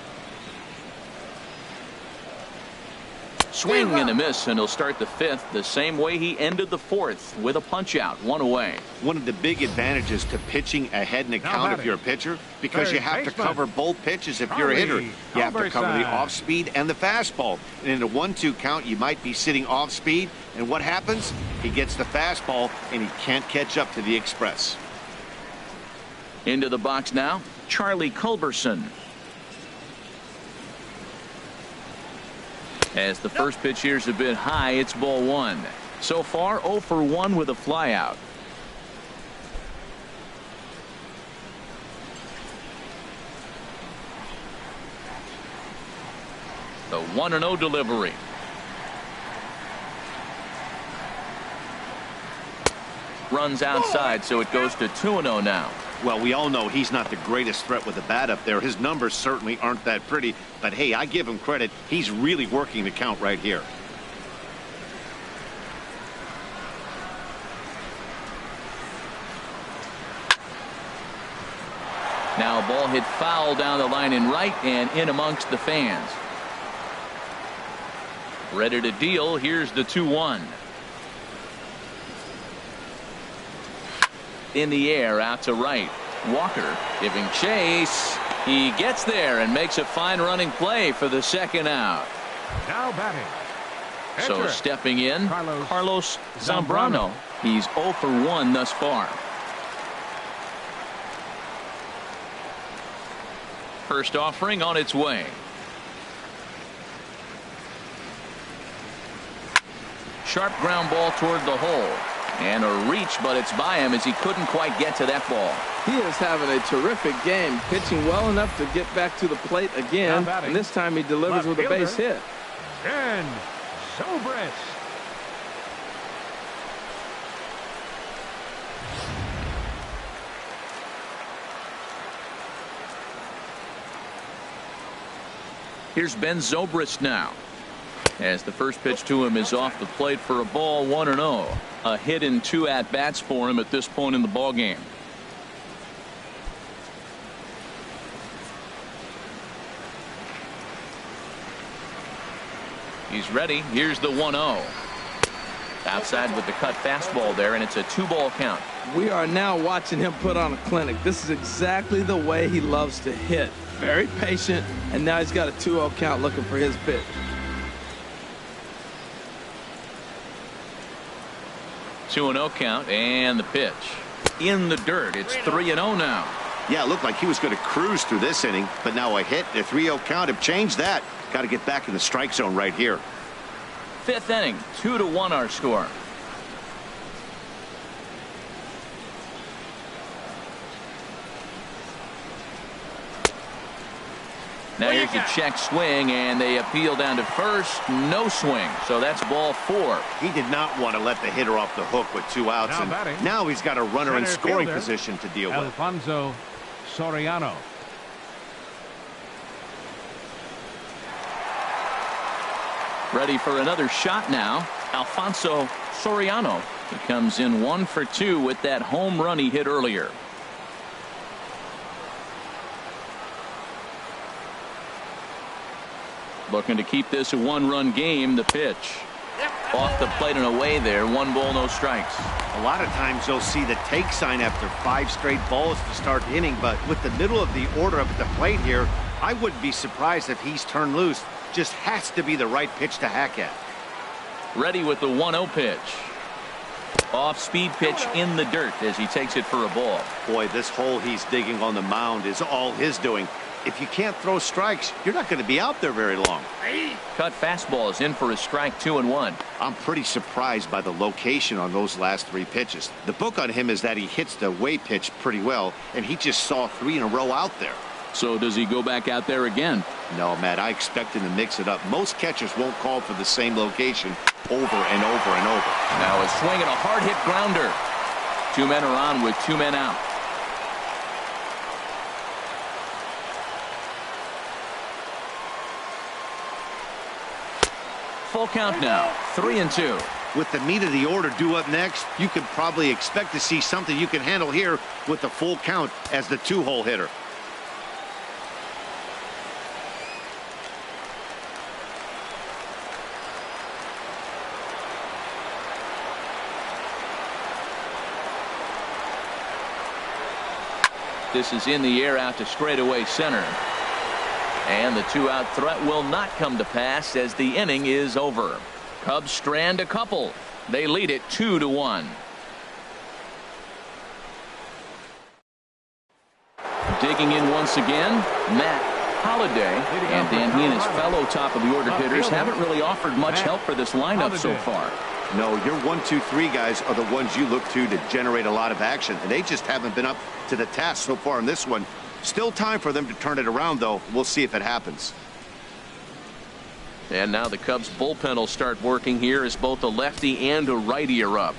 Swing and a miss, and he'll start the 5th the same way he ended the 4th with a punch out. 1 away. One of the big advantages to pitching ahead in the count if you're a pitcher, because you have to cover both pitches if you're a hitter. You have to cover the off speed and the fastball. And in a 1-2 count, you might be sitting off speed, and what happens? He gets the fastball and he can't catch up to the express. Into the box now, Charlie Culberson. As the first pitch here's a bit high, it's ball 1. So far 0 for 1 with a flyout. The 1-0 delivery. Runs outside, so it goes to 2-0 now. Well, we all know he's not the greatest threat with the bat up there. His numbers certainly aren't that pretty. But, hey, I give him credit. He's really working the count right here. Now a ball hit foul down the line in right and in amongst the fans. Ready to deal. Here's the 2-1. In the air out to right. Walker giving chase. He gets there and makes a fine running play for the second out. Now batting. So stepping in, Carlos Zambrano. He's 0 for 1 thus far. First offering on its way. Sharp ground ball toward the hole. And a reach, but it's by him as he couldn't quite get to that ball. He is having a terrific game, pitching well enough to get back to the plate again. And this time he delivers with a base hit. And Zobrist. Here's Ben Zobrist now. As the first pitch to him is off the plate for a ball. 1-0. A hit in 2 at-bats for him at this point in the ball game. He's ready. Here's the 1-0. Outside with the cut fastball there, and it's a 2-ball count. We are now watching him put on a clinic. This is exactly the way he loves to hit. Very patient, and now he's got a 2-0 count looking for his pitch. 2-0 count, and the pitch. In the dirt. It's 3-0 now. Yeah, it looked like he was going to cruise through this inning, but now a hit, a 3-0 count have changed that. Got to get back in the strike zone right here. 5th inning, 2-1 our score. Now here's a check swing, and they appeal down to first. No swing, so that's ball 4. He did not want to let the hitter off the hook with 2 outs, and now he's got a runner in scoring position to deal with. Alfonso Soriano. Ready for another shot now. Alfonso Soriano. He comes in 1 for 2 with that home run he hit earlier. Looking to keep this a 1-run game. The pitch. Off the plate and away there. 1 ball, no strikes. A lot of times you'll see the take sign after 5 straight balls to start the inning, but with the middle of the order up at the plate here, I wouldn't be surprised if he's turned loose. Just has to be the right pitch to hack at. Ready with the 1-0 pitch. Off speed pitch in the dirt as he takes it for a ball. Boy, this hole he's digging on the mound is all his doing. If you can't throw strikes, you're not going to be out there very long. Cut fastball is in for a strike. 2-1. I'm pretty surprised by the location on those last 3 pitches. The book on him is that he hits the away pitch pretty well, and he just saw 3 in a row out there. So does he go back out there again? No, Matt, I expect him to mix it up. Most catchers won't call for the same location over and over and over. Now a swing and a hard hit grounder. 2 men are on with 2 men out. Full count now. 3-2. With the meat of the order due up next, you could probably expect to see something you can handle here with the full count as the 2-hole hitter. This is in the air out to straightaway center. And the 2-out threat will not come to pass as the inning is over. Cubs strand a couple. They lead it 2-1. Digging in once again, Matt Holliday, and then he and his fellow top of the order hitters haven't really offered much help for this lineup so far. No, your 1, 2, 3 guys are the ones you look to generate a lot of action, and they just haven't been up to the task so far in this one. Still time for them to turn it around, though. We'll see if it happens. And now the Cubs bullpen will start working here as both a lefty and a righty are up.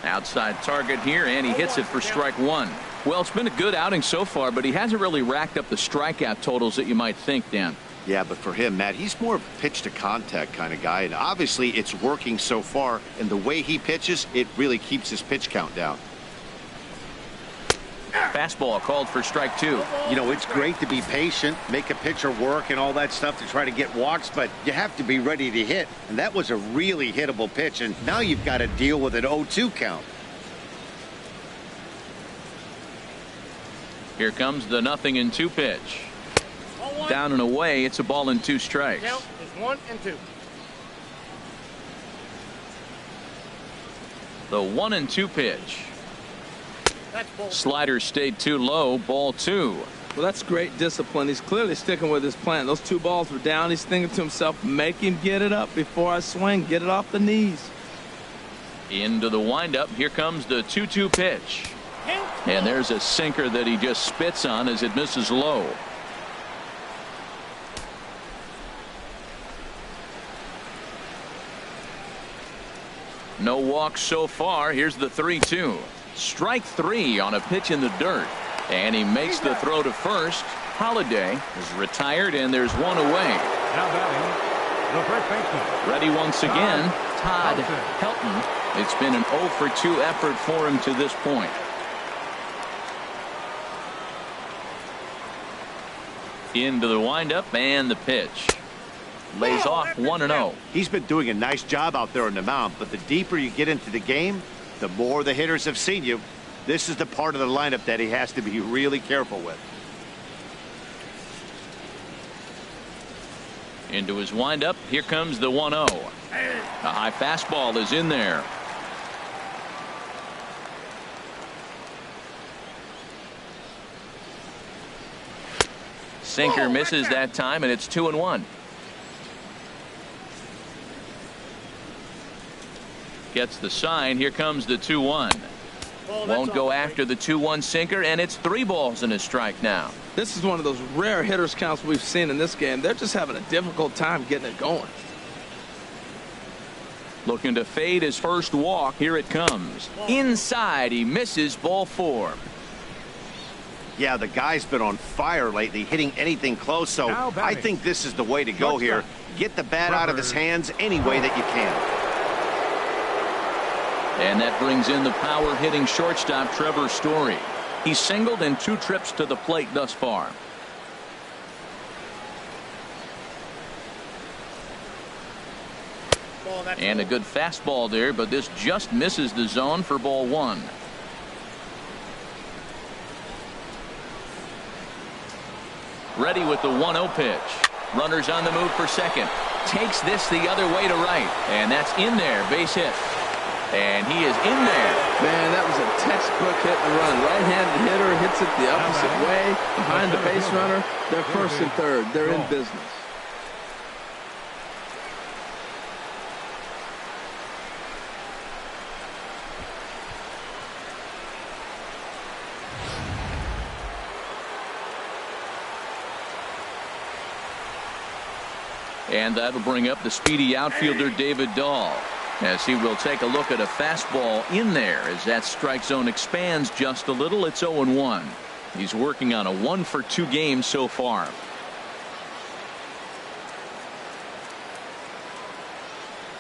Outside target here, and he hits it for strike 1. Well, it's been a good outing so far, but he hasn't really racked up the strikeout totals that you might think, Dan. Yeah, but for him, Matt, he's more of a pitch to contact kind of guy, and obviously it's working so far, and the way he pitches, it really keeps his pitch count down. Fastball called for strike 2. You know, it's great to be patient, make a pitcher work and all that stuff to try to get walks, but you have to be ready to hit, and that was a really hittable pitch, and now you've got to deal with an 0-2 count. Here comes the 0-2 pitch. Down and away. It's a ball and 2 strikes. Count is 1 and 2. The 1-2 pitch. Slider stayed too low. Ball 2. Well, that's great discipline. He's clearly sticking with his plan. Those 2 balls were down. He's thinking to himself, make him get it up before I swing. Get it off the knees. Into the windup. Here comes the 2-2 pitch. And there's a sinker that he just spits on as it misses low. No walks so far. Here's the 3-2. Strike 3 on a pitch in the dirt. And he makes the throw to first. Holliday is retired, and there's 1 away. Now batting, the first baseman. Ready once again, Todd Helton. It's been an 0-for-2 effort for him to this point. Into the windup and the pitch. Lays off 1-0. He's been doing a nice job out there on the mound, but the deeper you get into the game, the more the hitters have seen you. This is the part of the lineup that he has to be really careful with. Into his windup. Here comes the 1-0. A high fastball is in there. Sinker misses that time, and it's 2-1. Gets the sign. Here comes the 2-1. Won't go after the 2-1 sinker, and it's 3 balls and a strike now. This is one of those rare hitters counts we've seen in this game. They're just having a difficult time getting it going. Looking to fade his first walk. Here it comes. Inside. He misses. Ball 4. Yeah, the guy's been on fire lately, hitting anything close, so I think this is the way to go here. Get the bat out of his hands any way that you can. And that brings in the power-hitting shortstop Trevor Story. He's singled in 2 trips to the plate thus far. And a good fastball there, but this just misses the zone for ball 1. Ready with the 1-0 pitch. Runners on the move for second. Takes this the other way to right. And that's in there. Base hit. And he is in there. Man, that was a textbook hit and run. Right-handed hitter hits it the opposite way behind the base runner. They're first and third. They're in business. And that'll bring up the speedy outfielder David Dahl, as he will take a look at a fastball in there as that strike zone expands just a little. It's 0-1. He's working on a 1-for-2 game so far.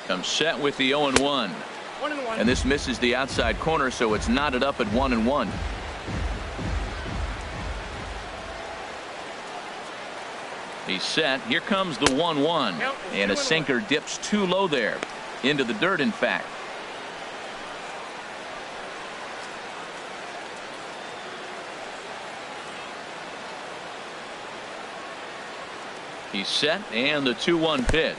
Comes set with the 0-1. And this misses the outside corner, so it's knotted up at 1-1. He's set. Here comes the 1-1. And a sinker dips too low there. Into the dirt, in fact. He's set, and the 2-1 pitch.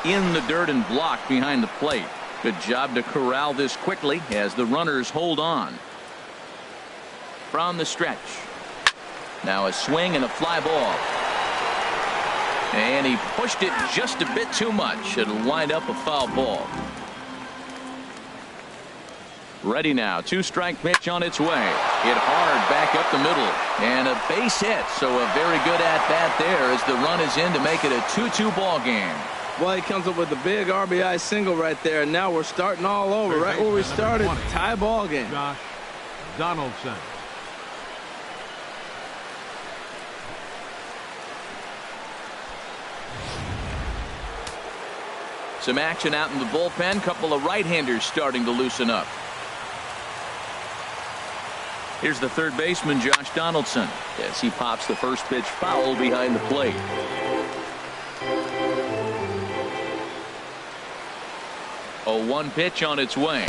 In the dirt and blocked behind the plate. Good job to corral this quickly as the runners hold on. From the stretch. Now a swing and a fly ball. And he pushed it just a bit too much. It'll wind up a foul ball. Ready now. 2-strike pitch on its way. Hit hard back up the middle. And a base hit. So a very good at-bat there as the run is in to make it a 2-2 ball game. Well, he comes up with a big RBI single right there. And now we're starting all over. Right where we started. Tie ball game. Donaldson. Some action out in the bullpen. Couple of right-handers starting to loosen up. Here's the third baseman, Josh Donaldson, as he pops the first pitch foul behind the plate. A 1 pitch on its way.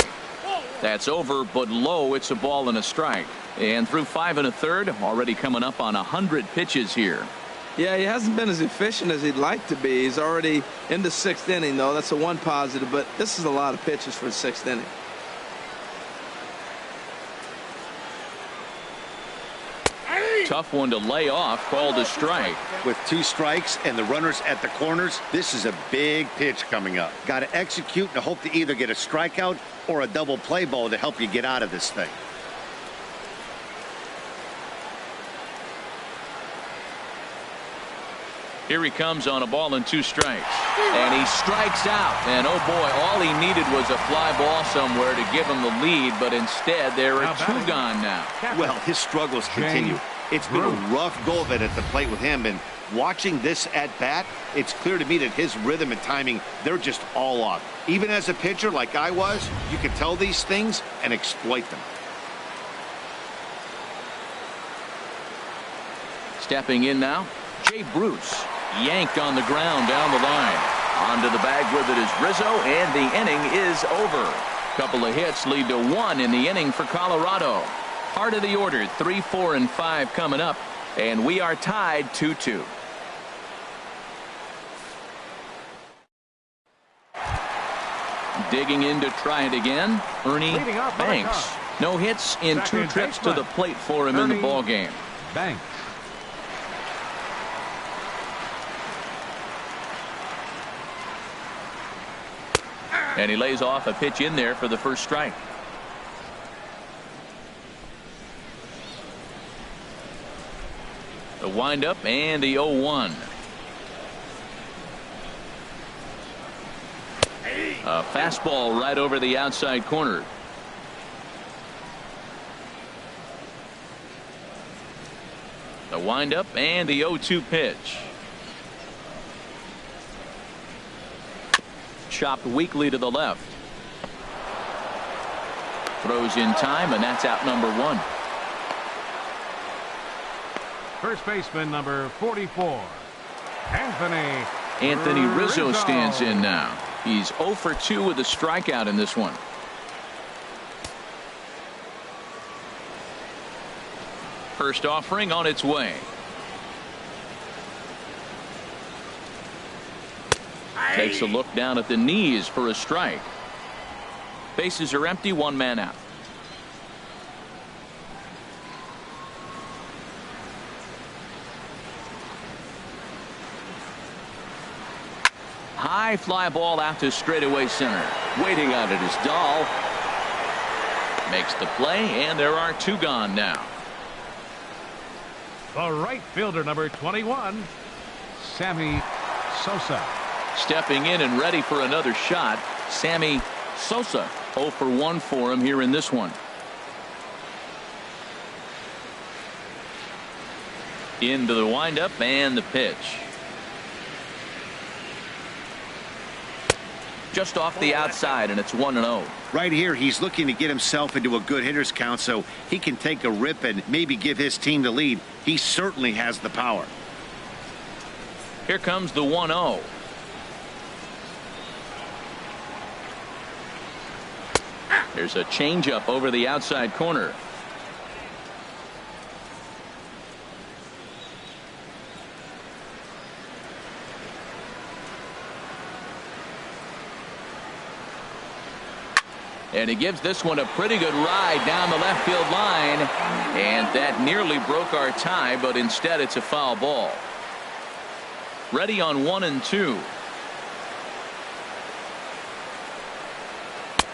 That's over, but low. It's a ball and a strike. And through 5 1/3, already coming up on 100 pitches here. Yeah, he hasn't been as efficient as he'd like to be. He's already in the 6th inning, though. That's a 1 positive, but this is a lot of pitches for the 6th inning. Tough one to lay off, called a strike. With 2 strikes and the runners at the corners, this is a big pitch coming up. Got to execute and hope to either get a strikeout or a double play ball to help you get out of this thing. Here he comes on a ball and 2 strikes. And he strikes out. And oh boy, all he needed was a fly ball somewhere to give him the lead, but instead there are 2 gone now. Well, his struggles continue. It's been a rough go of it at the plate with him, and watching this at bat, it's clear to me that his rhythm and timing, they're just all off. Even as a pitcher like I was, you can tell these things and exploit them. Stepping in now, Jay Bruce. Yanked on the ground down the line. Onto the bag with it is Rizzo, and the inning is over. Couple of hits lead to 1 in the inning for Colorado. Heart of the order, 3, 4, and 5 coming up, and we are tied 2-2. Digging in to try it again, Ernie Banks. No hits in 2 trips to the plate for him in the ball game. Banks. And he lays off a pitch in there for the first strike. The windup and the 0-1. A fastball right over the outside corner. The windup and the 0-2 pitch. Chopped weakly to the left. Throws in time, and that's out number 1. First baseman number 44, Anthony Rizzo stands in now. He's 0 for 2 with a strikeout in this one. First offering on its way. Takes a look down at the knees for a strike. Bases are empty, 1 man out. High fly ball out to straightaway center. Waiting on it is Dahl. Makes the play, and there are 2 gone now. The right fielder number 21, Sammy Sosa. Stepping in and ready for another shot, Sammy Sosa. 0 for 1 for him here in this one. Into the windup and the pitch. Just off the outside, and it's 1-0. Right here, he's looking to get himself into a good hitter's count so he can take a rip and maybe give his team the lead. He certainly has the power. Here comes the 1-0. There's a changeup over the outside corner. And he gives this one a pretty good ride down the left field line. And that nearly broke our tie, but instead it's a foul ball. Ready on 1 and 2.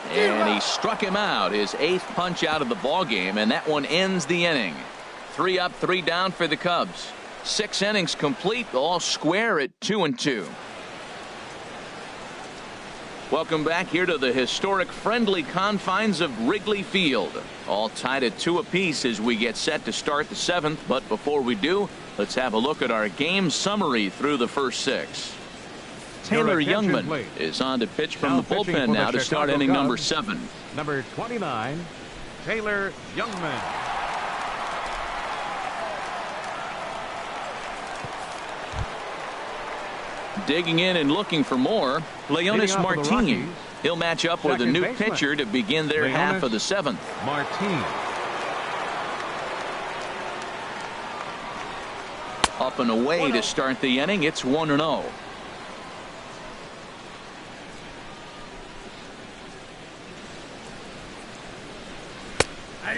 And he struck him out, his 8th punch out of the ball game, and that one ends the inning. 3 up, 3 down for the Cubs. 6 innings complete, all square at 2 and 2. Welcome back here to the historic friendly confines of Wrigley Field. All tied at 2 apiece as we get set to start the 7th. But before we do, let's have a look at our game summary through the first 6. Taylor Youngman is on to pitch from the bullpen now to start inning number 7. Number 29, Taylor Youngman. Digging in and looking for more, Leonis Martin. He'll match up with a new pitcher to begin their half of the 7th. Martin. Up and away to start the inning. It's 1-0.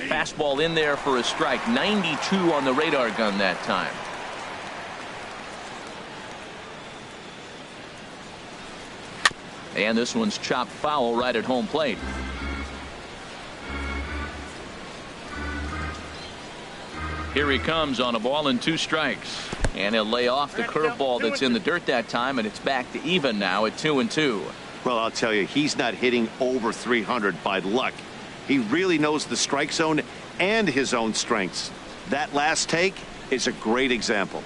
Fastball in there for a strike. 92 on the radar gun that time. And this one's chopped foul right at home plate. Here he comes on a ball and 2 strikes. And he'll lay off the curveball that's in the dirt that time, and it's back to even now at 2 and 2. Well, I'll tell you, he's not hitting over 300 by luck. He really knows the strike zone and his own strengths. That last take is a great example.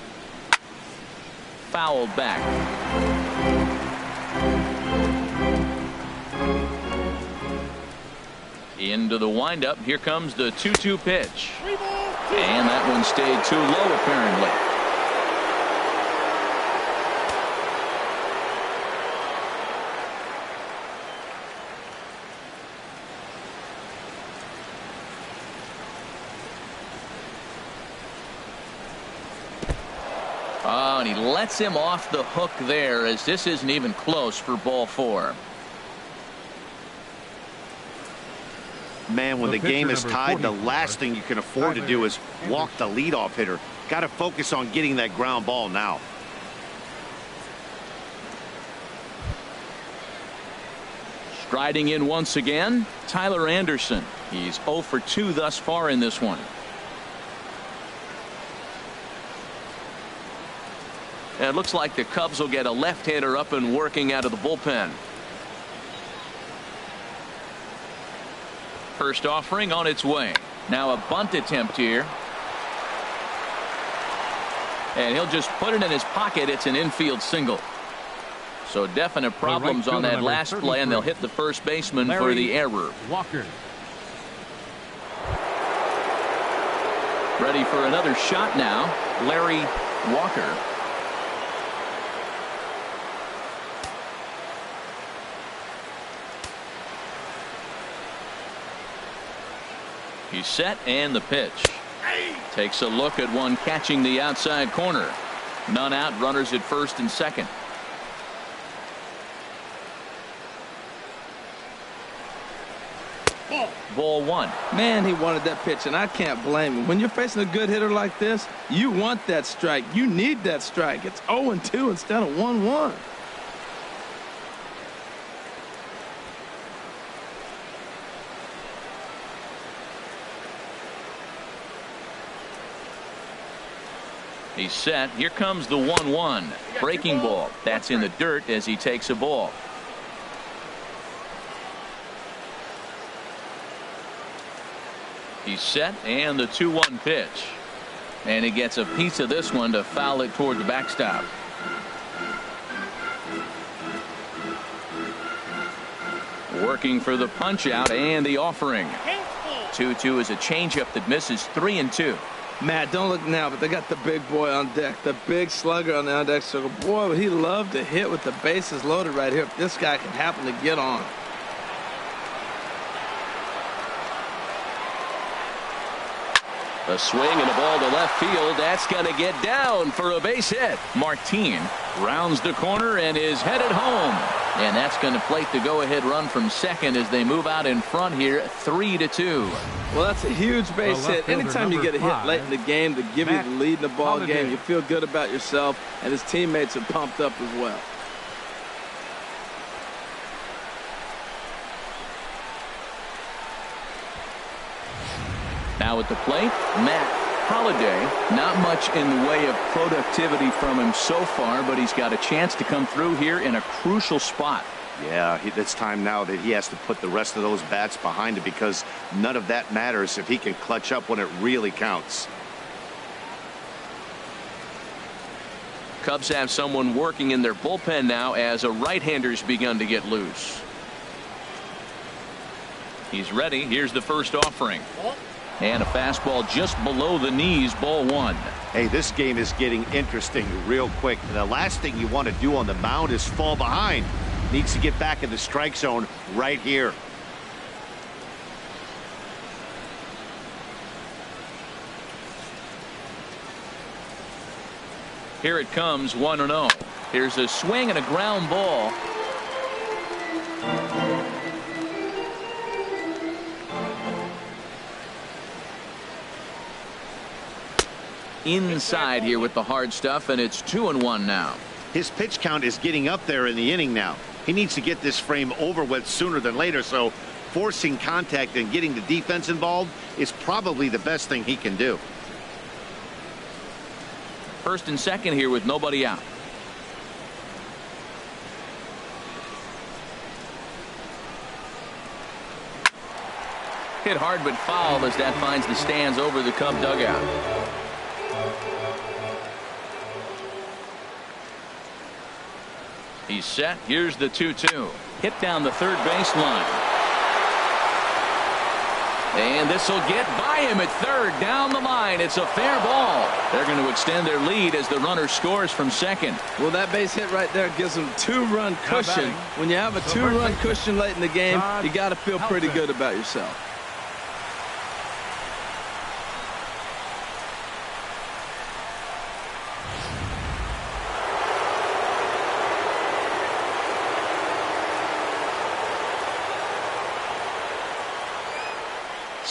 Fouled back. Into the windup. Here comes the 2-2 pitch. And that one stayed too low, apparently. and he lets him off the hook there, as this isn't even close for ball 4. Man, when the game is tied, the last thing you can afford to do is walk the leadoff hitter. Got to focus on getting that ground ball now. Striding in once again, Tyler Anderson. He's 0 for 2 thus far in this one. And it looks like the Cubs will get a left-hander up and working out of the bullpen. First offering on its way. Now a bunt attempt here. And he'll just put it in his pocket. It's an infield single. So definite problems on that last play, and they'll hit the first baseman for the error. Walker. Ready for another shot now, Larry Walker. He's set, and the pitch. Takes a look at one catching the outside corner. None out, runners at first and second. Ball 1. Man, he wanted that pitch, and I can't blame him. When you're facing a good hitter like this, you want that strike. You need that strike. It's 0-2 instead of 1-1. He's set. Here comes the 1-1. Breaking ball. That's in the dirt as he takes a ball. He's set, and the 2-1 pitch. And he gets a piece of this one to foul it toward the backstop. Working for the punch out and the offering. 2-2 is a changeup that misses. 3-2. Matt, don't look now, but they got the big boy on deck, the big slugger on the on deck circle. Boy, would he love to hit with the bases loaded right here if this guy can happen to get on. A swing and a ball to left field. That's going to get down for a base hit. Martin rounds the corner and is headed home. And that's going to plate the go-ahead run from second as they move out in front here, 3-2. Well, that's a huge base hit. Anytime you get a hit late in the game to give you the lead in the ball game, you feel good about yourself, and his teammates are pumped up as well. Now at the plate, Matt Holliday. Not much in the way of productivity from him so far, but he's got a chance to come through here in a crucial spot. Yeah, it's time now that he has to put the rest of those bats behind it, because none of that matters if he can clutch up when it really counts. Cubs have someone working in their bullpen now as a right-hander's begun to get loose. He's ready. Here's the first offering. And a fastball just below the knees, ball 1. Hey, this game is getting interesting real quick. The last thing you want to do on the mound is fall behind. Needs to get back in the strike zone right here. Here it comes, 1-0. Here's a swing and a ground ball. Inside here with the hard stuff, and it's 2-1 now. His pitch count is getting up there in the inning now. He needs to get this frame over with sooner than later, so forcing contact and getting the defense involved is probably the best thing he can do. First and second here with nobody out. Hit hard but foul as that finds the stands over the Cub dugout. He's set. Here's the 2-2. Hit down the third baseline. And this will get by him at third. Down the line. It's a fair ball. They're going to extend their lead as the runner scores from second. Well, that base hit right there gives them 2-run cushion. When you have a 2-run cushion late in the game, you got to feel pretty good about yourself.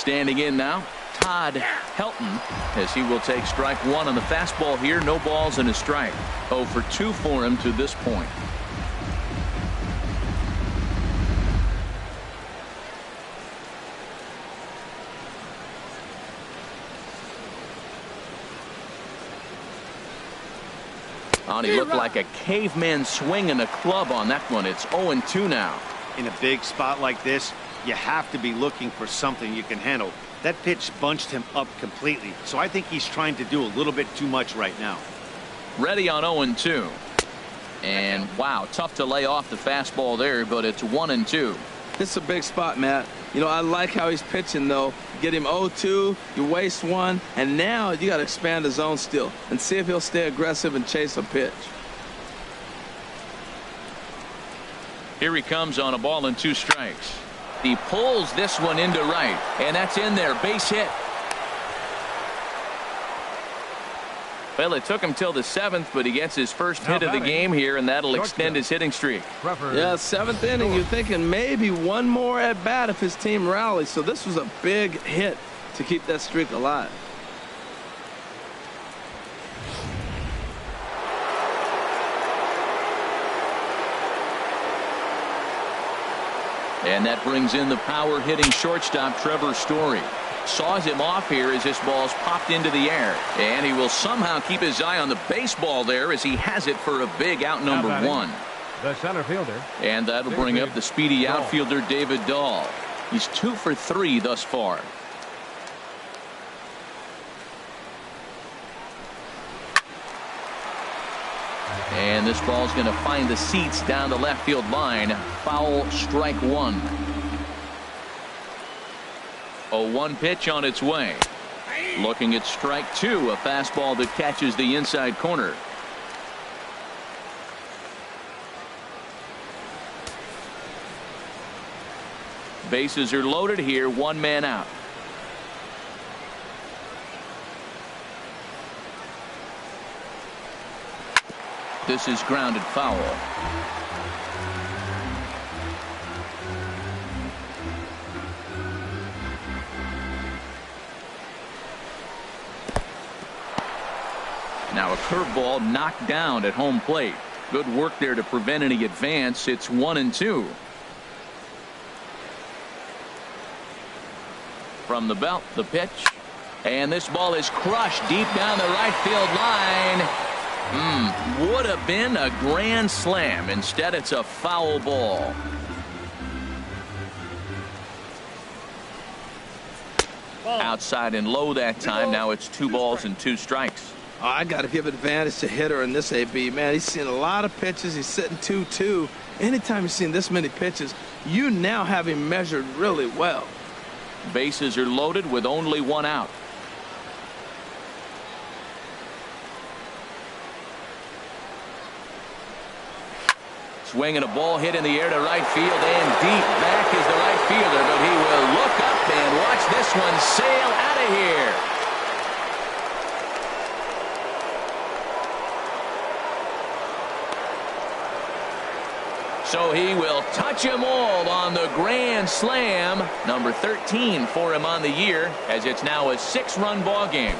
Standing in now, Todd Helton, as he will take strike one on the fastball here. No balls and a strike. 0 for 2 for him to this point. Oh, he looked like a caveman swinging a club on that one. It's 0-2 now. In a big spot like this, you have to be looking for something you can handle. That pitch bunched him up completely, so I think he's trying to do a little bit too much right now. Ready on 0-2. And wow, tough to lay off the fastball there, but it's 1-2. It's a big spot, Matt. You know, I like how he's pitching, though. Get him 0-2, you waste one, and now you got to expand the zone still and see if he'll stay aggressive and chase a pitch. Here he comes on a ball and 2 strikes. He pulls this one into right, and that's in there. Base hit. Well, it took him till the 7th, but he gets his first hit of the game here, and that'll extend his hitting streak. Yeah, 7th inning. You're thinking maybe one more at bat if his team rallies. So this was a big hit to keep that streak alive. And that brings in the power hitting shortstop Trevor Story. Saws him off here as this ball's popped into the air, and he will somehow keep his eye on the baseball there as he has it for a big out number 1. The center fielder. And that'll bring up the speedy outfielder David Dahl. He's 2 for 3 thus far. And this ball's going to find the seats down the left field line. Foul, strike 1. 0-1 pitch on its way. Looking at strike 2, a fastball that catches the inside corner. Bases are loaded here, 1 man out. This is grounded foul. Now a curveball knocked down at home plate. Good work there to prevent any advance. It's 1-2. From the belt, the pitch. And this ball is crushed deep down the right field line. Would have been a grand slam. Instead, it's a foul ball. Outside and low that time. Now it's 2 balls and 2 strikes. Oh, I got to give advantage to hitter in this AB. Man, he's seen a lot of pitches. He's sitting 2-2. Anytime you've seen this many pitches, you now have him measured really well. Bases are loaded with only 1 out. Swinging a ball hit in the air to right field and deep. Back is the right fielder, but he will look up and watch this one sail out of here. So he will touch them all on the grand slam. Number 13 for him on the year, as it's now a 6-run ball game.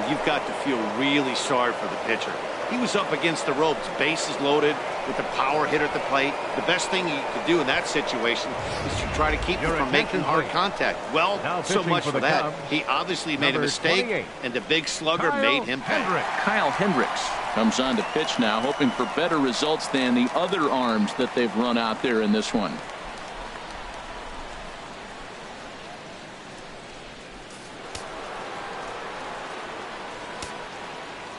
You've got to feel really sorry for the pitcher. He was up against the ropes, bases loaded, with the power hitter at the plate. The best thing you could do in that situation is to try to keep him from making hard contact. Well, so much for that. He obviously made a mistake, and the big slugger made him pay. Kyle Hendricks comes on to pitch now, hoping for better results than the other arms that they've run out there in this one.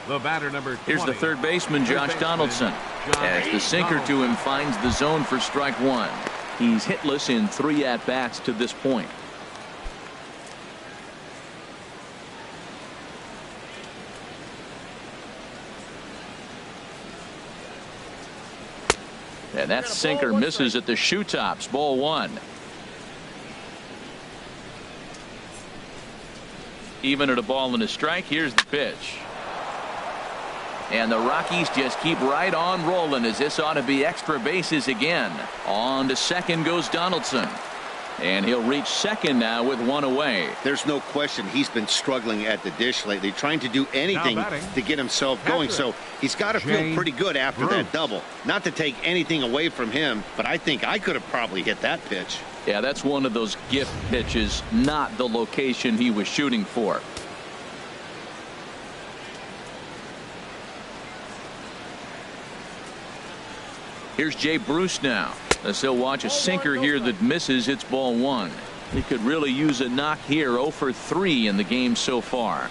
The batter, number 20. Here's the third baseman, Josh Donaldson. As the sinker to him finds the zone for strike 1. He's hitless in 3 at-bats to this point. And that sinker misses at the shoe tops. Ball 1. Even at a ball and a strike. Here's the pitch. And the Rockies just keep right on rolling, as this ought to be extra bases again. On to second goes Donaldson. And he'll reach second now with one away. There's no question he's been struggling at the dish lately, trying to do anything to get himself going. So he's got to feel pretty good after that double. Not to take anything away from him, but I think I could have probably hit that pitch. Yeah, that's one of those gift pitches, not the location he was shooting for. Here's Jay Bruce now. As he'll watch a sinker here that misses. It's ball one. He could really use a knock here. 0 for 3 in the game so far.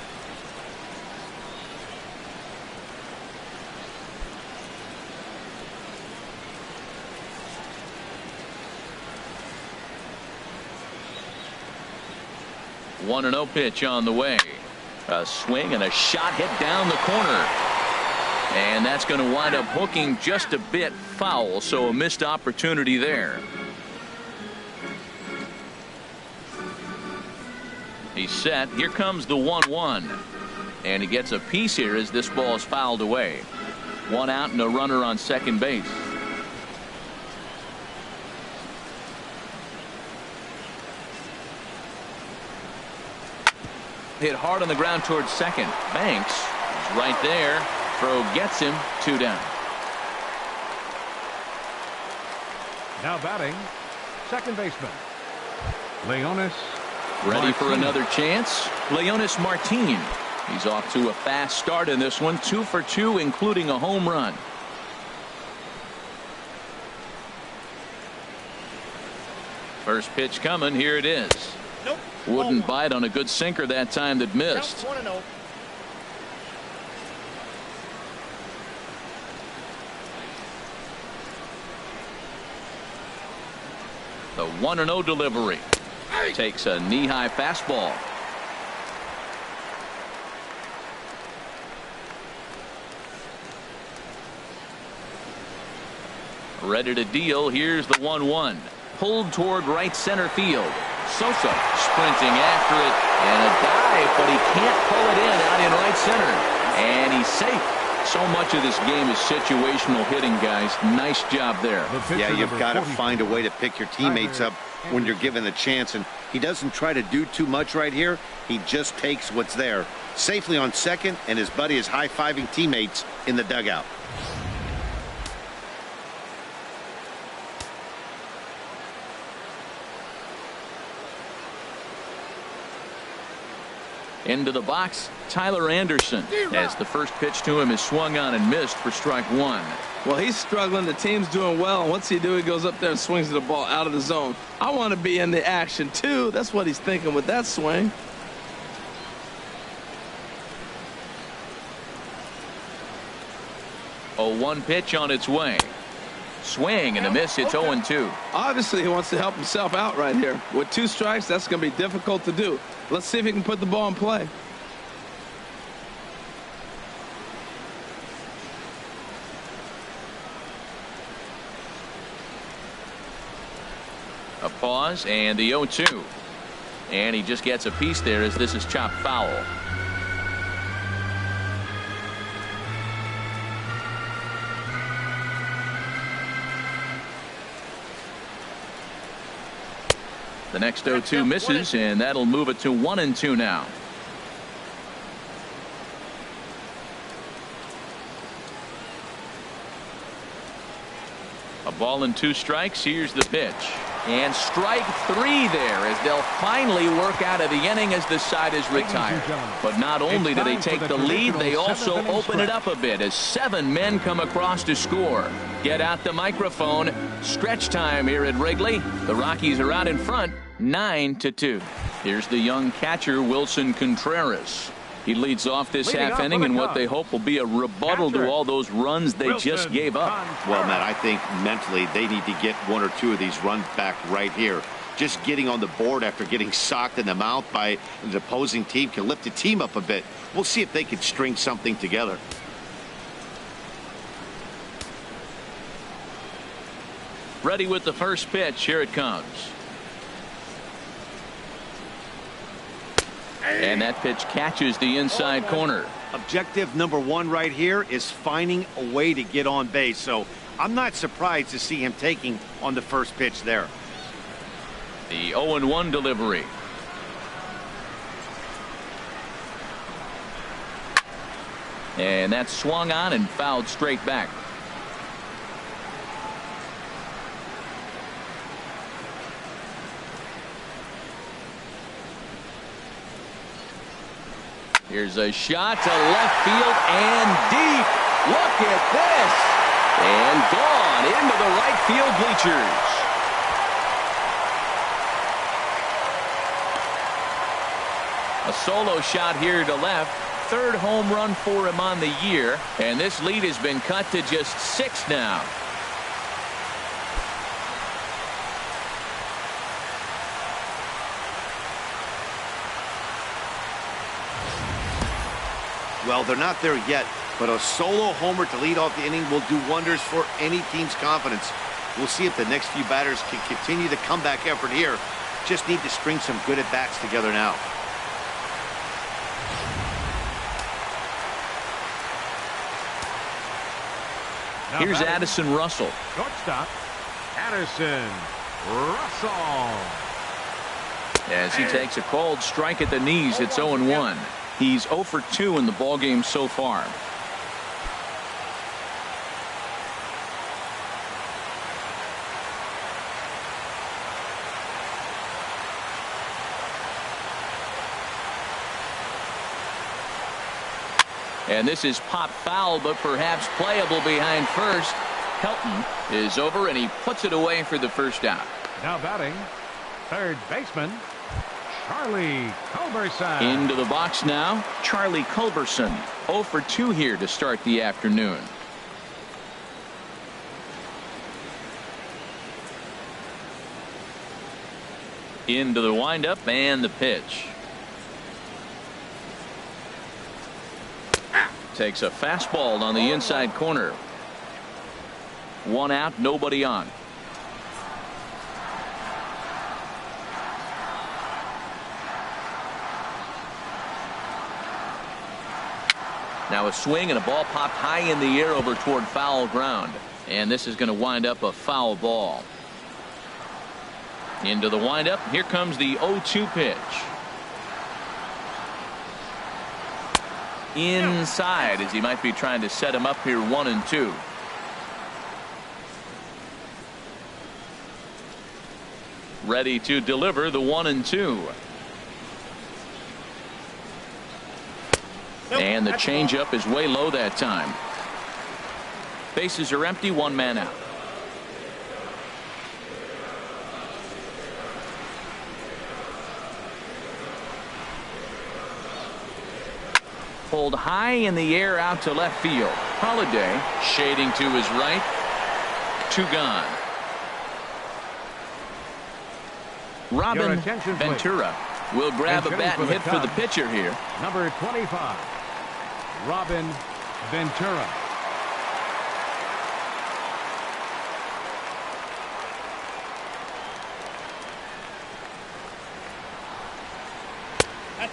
One and 0 pitch on the way. A swing and a shot hit down the corner. And that's going to wind up hooking just a bit foul, so a missed opportunity there. He's set. Here comes the 1-1. And he gets a piece here as this ball is fouled away. One out and a runner on second base. Hit hard on the ground towards second. Banks is right there. Throw gets him. 2 down. Now batting, second baseman Leonis Ready Martin. for another chance. Leonis Martin. He's off to a fast start in this one. 2 for 2, including a home run. First pitch coming. Here it is. Nope. Wouldn't bite on a good sinker that time that missed. 1-0. The 1-0 delivery. Takes a knee-high fastball. Ready to deal. Here's the 1-1. Pulled toward right center field. Sosa sprinting after it, and a dive, but he can't pull it in out in right center. And he's safe. So much of this game is situational hitting, guys. Nice job there. Yeah, you've got to find a way to pick your teammates up when you're given the chance, and he doesn't try to do too much right here. He just takes what's there. Safely on second, and his buddy is high-fiving teammates in the dugout. Into the box, Tyler Anderson, as the first pitch to him is swung on and missed for strike one. Well, he's struggling. The team's doing well. And what's he do? He goes up there and swings the ball out of the zone. I want to be in the action, too. That's what he's thinking with that swing. A 1 pitch on its way. Swing and a miss. It's 0-2. Obviously, he wants to help himself out right here. With 2 strikes, that's going to be difficult to do. Let's see if he can put the ball in play. A pause and the 0-2. And he just gets a piece there as this is chopped foul. The next 0-2 misses, and that'll move it to 1-2 now. A ball and 2 strikes. Here's the pitch. And strike 3 there as they'll finally work out of the inning as the side is retired. But not only do they take the lead, they also open it up a bit as 7 men come across to score. Get out the microphone. Stretch time here at Wrigley. The Rockies are out in front 9-2. Here's the young catcher Wilson Contreras. He leads off this half inning in what they hope will be a rebuttal to all those runs they just gave up. Well, Matt, I think mentally they need to get 1 or 2 of these runs back right here. Just getting on the board after getting socked in the mouth by the opposing team can lift the team up a bit. We'll see if they can string something together. Ready with the first pitch. Here it comes. And that pitch catches the inside corner. Objective number one right here is finding a way to get on base. So I'm not surprised to see him taking on the first pitch there. The 0-1 delivery. And that's swung on and fouled straight back. Here's a shot to left field and deep. Look at this. And gone into the right field bleachers. A solo shot here to left. Third home run for him on the year. And this lead has been cut to just 6 now. Well, they're not there yet, but a solo homer to lead off the inning will do wonders for any team's confidence. We'll see if the next few batters can continue the comeback effort here. Just need to string some good at-bats together now. Here's Addison Russell. Shortstop, Addison Russell. As he takes a cold strike at the knees, it's 0-1. He's 0 for 2 in the ballgame so far. And this is pop foul, but perhaps playable behind first. Helton is over, and he puts it away for the first out. Now batting, third baseman, Charlie Culberson. Into the box now, Charlie Culberson. 0 for 2 here to start the afternoon. Into the windup and the pitch. Takes a fastball on the inside corner. 1 out, nobody on. Now a swing and a ball popped high in the air over toward foul ground. And this is going to wind up a foul ball. Into the windup. Here comes the 0-2 pitch. Inside, as he might be trying to set him up here 1-2. Ready to deliver the 1-2. And the changeup is way low that time. Bases are empty, 1 man out. Pulled high in the air out to left field. Holiday shading to his right. 2 gone. Robin Ventura will grab a bat and hit for the pitcher here. Number 25, Robin Ventura.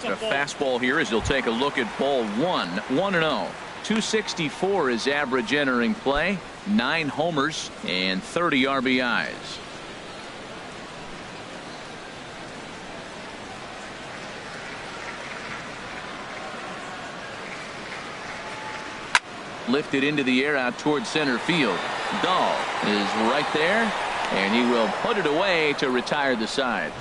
A fastball here as he'll take a look at ball 1. 1-0. 264 is average entering play. 9 homers and 30 RBIs. Lifted into the air out towards center field. Dahl is right there, and he will put it away to retire the side.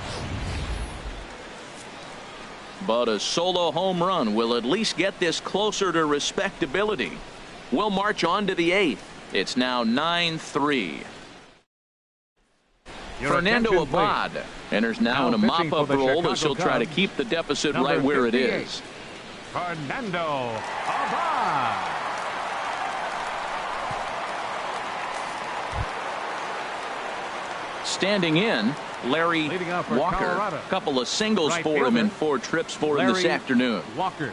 But a solo home run will at least get this closer to respectability. We'll march on to the 8th. It's now 9-3. Fernando Abad enters now in a mop-up role as he'll try to keep the deficit right where it is. Fernando Abad. Standing in, Larry Walker. A couple of singles for him and 4 trips for him this afternoon. Walker.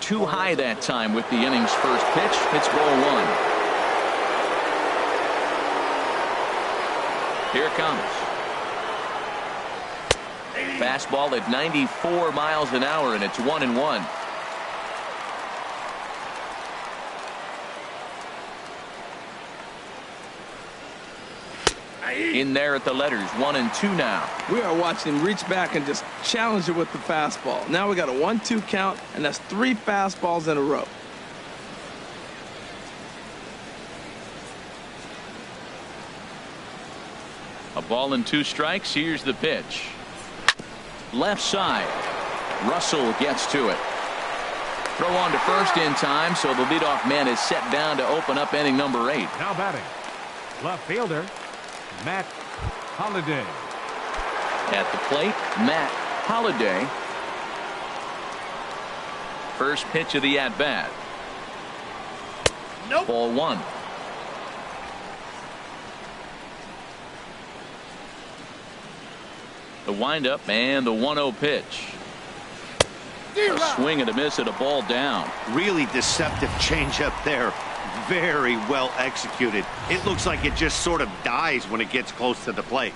Too high that time with the inning's first pitch. It's ball 1. Here it comes. Fastball at 94 miles an hour, and it's 1-1. In there at the letters, 1-2 now. We are watching him reach back and just challenge it with the fastball. Now we got a 1-2 count, and that's 3 fastballs in a row. A ball and 2 strikes. Here's the pitch. Left side. Russell gets to it. Throw on to first in time, so the leadoff man is set down to open up inning number 8. Now batting, left fielder Matt Holliday. At the plate, Matt Holliday. First pitch of the at-bat. Nope. Ball 1. The windup and the 1-0 pitch. A swing and a miss at a ball down. Really deceptive changeup there. Very well executed. It looks like it just sort of dies when it gets close to the plate.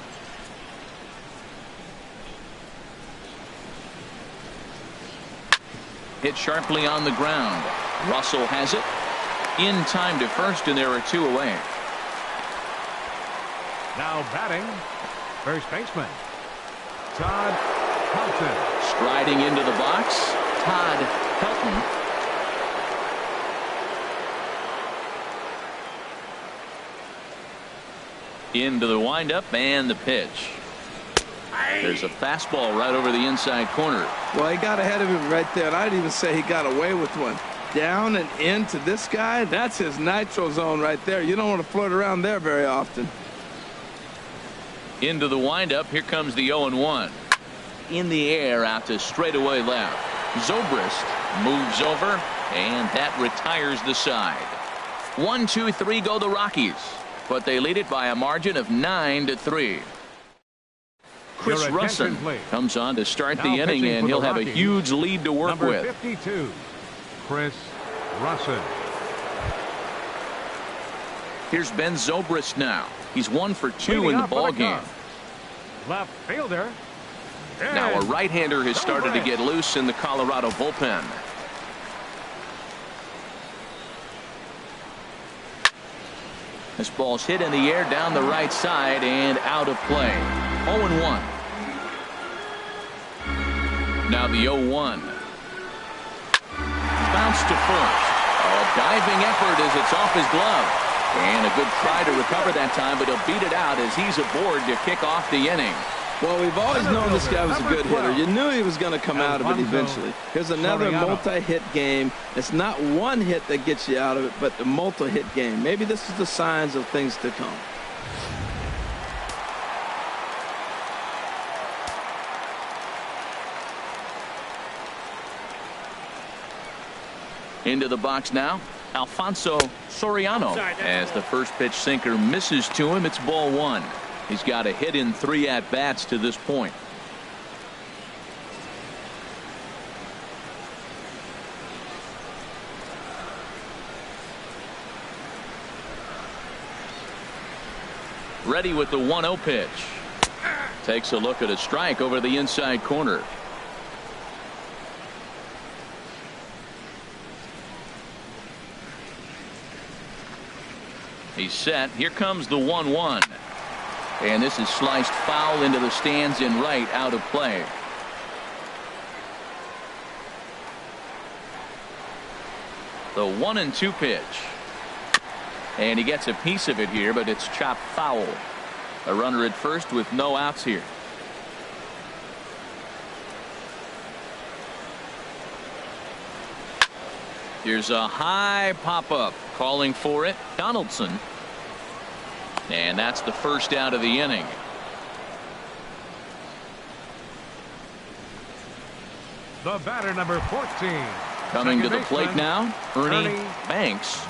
Hit sharply on the ground. Russell has it. In time to first, and there are 2 away. Now batting, first baseman Todd Pelton. Striding into the box, Todd Pelton. Into the windup and the pitch. There's a fastball right over the inside corner. Well, he got ahead of him right there, and I'd even say he got away with one. Down and into this guy, that's his nitro zone right there. You don't want to float around there very often. Into the windup. Here comes the 0-1. In the air out to straightaway left. Zobrist moves over, and that retires the side. 1-2-3 go the Rockies, but they lead it by a margin of 9-3. Chris Russin comes on to start the inning, and he'll have a huge lead to work with. Number 52, Chris Russin. Here's Ben Zobrist now. He's 1 for 2 in the ball game. Left fielder. Now a right-hander has started to get loose in the Colorado bullpen. This ball's hit in the air down the right side and out of play. 0-1. Now the 0-1. Bounce to first. A diving effort as it's off his glove. And a good try to recover that time, but he'll beat it out as he's aboard to kick off the inning. Well, we've always known this guy was a good hitter. You knew he was going to come out of it eventually. Here's another multi-hit game. It's not one hit that gets you out of it, but the multi-hit game. Maybe this is the signs of things to come. Into the box now, Alfonso Soriano. As the first pitch sinker misses to him, it's ball 1. He's got a hit in 3 at-bats to this point. Ready with the 1-0 pitch. Takes a look at a strike over the inside corner. He's set. Here comes the 1-1. And this is sliced foul into the stands in right, out of play. The 1-2 pitch. And he gets a piece of it here, but it's chopped foul. A runner at first with no outs here. Here's a high pop-up. Calling for it, Donaldson. And that's the first out of the inning. The batter, number 14. Coming to the plate now, Ernie Banks.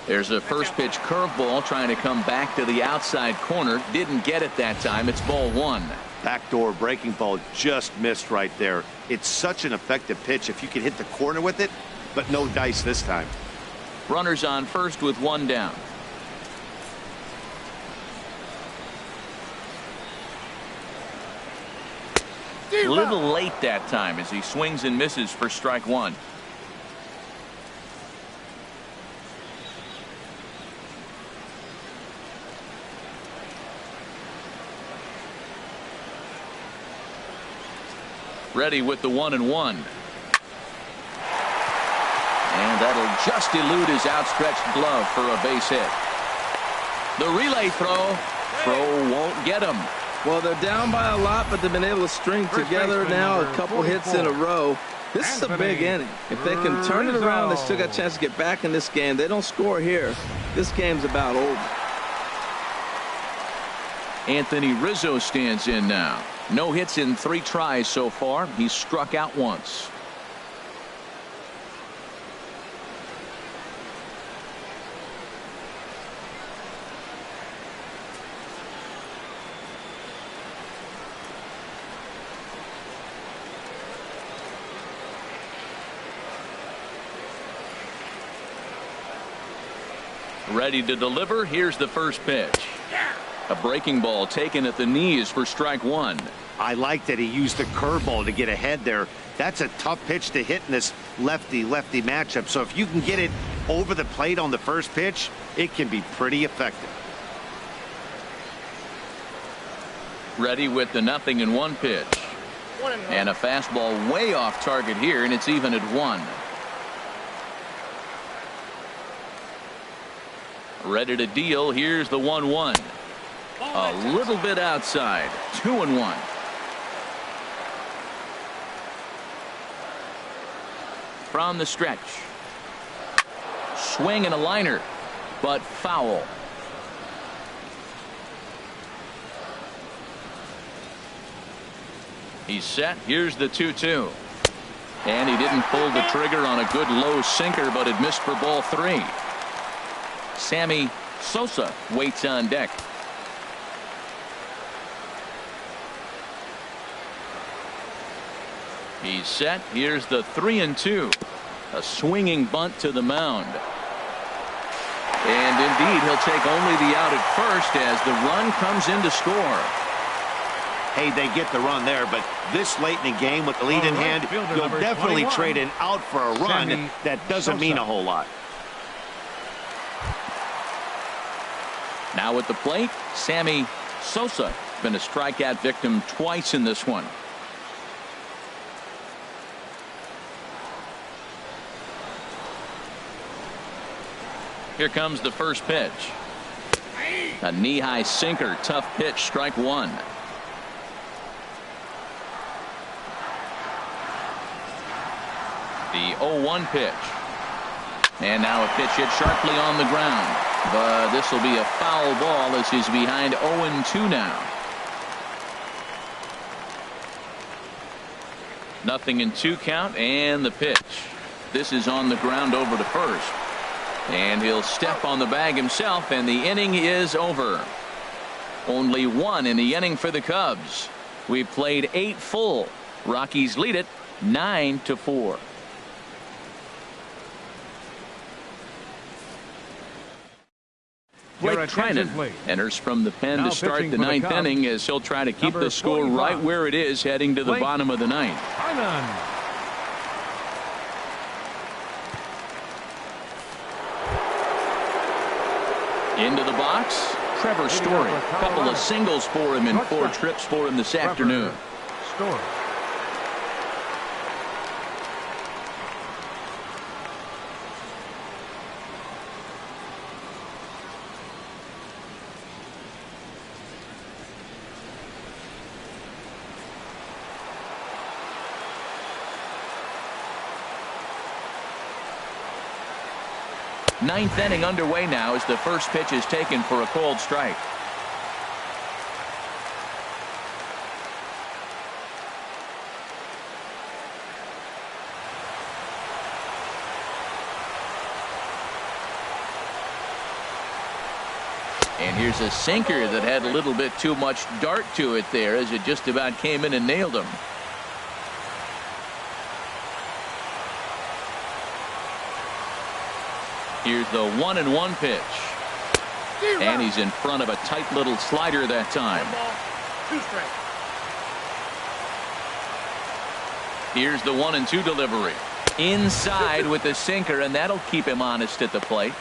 There's a first pitch curveball trying to come back to the outside corner. Didn't get it that time. It's ball one. Backdoor breaking ball just missed right there. It's such an effective pitch if you can hit the corner with it, but no dice this time. Runners on first with one down. A little late that time as he swings and misses for strike one. Ready with the 1-1. And that'll just elude his outstretched glove for a base hit. The relay throw. Throw won't get him. Well, they're down by a lot, but they've been able to string together now a couple hits in a row. This is a big inning. If they can turn it around, they still got a chance to get back in this game. They don't score here. This game's about over. Anthony Rizzo stands in now. No hits in 3 tries so far. He's struck out once. Ready to deliver. Here's the first pitch. A breaking ball taken at the knees for strike one. I like that he used the curveball to get ahead there. That's a tough pitch to hit in this lefty-lefty matchup. So if you can get it over the plate on the first pitch, it can be pretty effective. Ready with the 0-1 pitch. And a fastball way off target here, and it's even at 1. Ready to deal. Here's the 1-1. A little bit outside. 2-1. From the stretch. Swing and a liner, but foul. He's set. Here's the 2-2. And he didn't pull the trigger on a good low sinker, but it missed for ball 3. Sammy Sosa waits on deck. He's set. Here's the 3-2. A swinging bunt to the mound. And indeed, he'll take only the out at first as the run comes in to score. Hey, they get the run there, but this late in the game with the lead in hand, you'll definitely trade an out for a run. That doesn't mean a whole lot. Now at the plate, Sammy Sosa. Been a strikeout victim twice in this one. Here comes the first pitch. A knee-high sinker. Tough pitch. Strike one. The 0-1 pitch. And now a pitch hit sharply on the ground. But this will be a foul ball as he's behind 0-2 now. 0-2 count and the pitch. This is on the ground over to first. And he'll step on the bag himself, and the inning is over. Only 1 in the inning for the Cubs. We played 8 full. Rockies lead it 9-4. Blake Trinan enters from the pen Now to start the pitching for the 9th Cubs, inning as he'll try to keep number the score 45, right where it is heading to the Blake bottom of the 9th. Trinan. Into the box, Trevor Story. A couple of singles for him and 4 trips for him this afternoon. Story. Ninth inning underway now as the first pitch is taken for a called strike. And here's a sinker that had a little bit too much dart to it there as it just about came in and nailed him. Here's the 1-1 pitch. And he's in front of a tight little slider that time. 2 straight. Here's the 1-2 delivery. Inside with the sinker, and that'll keep him honest at the plate.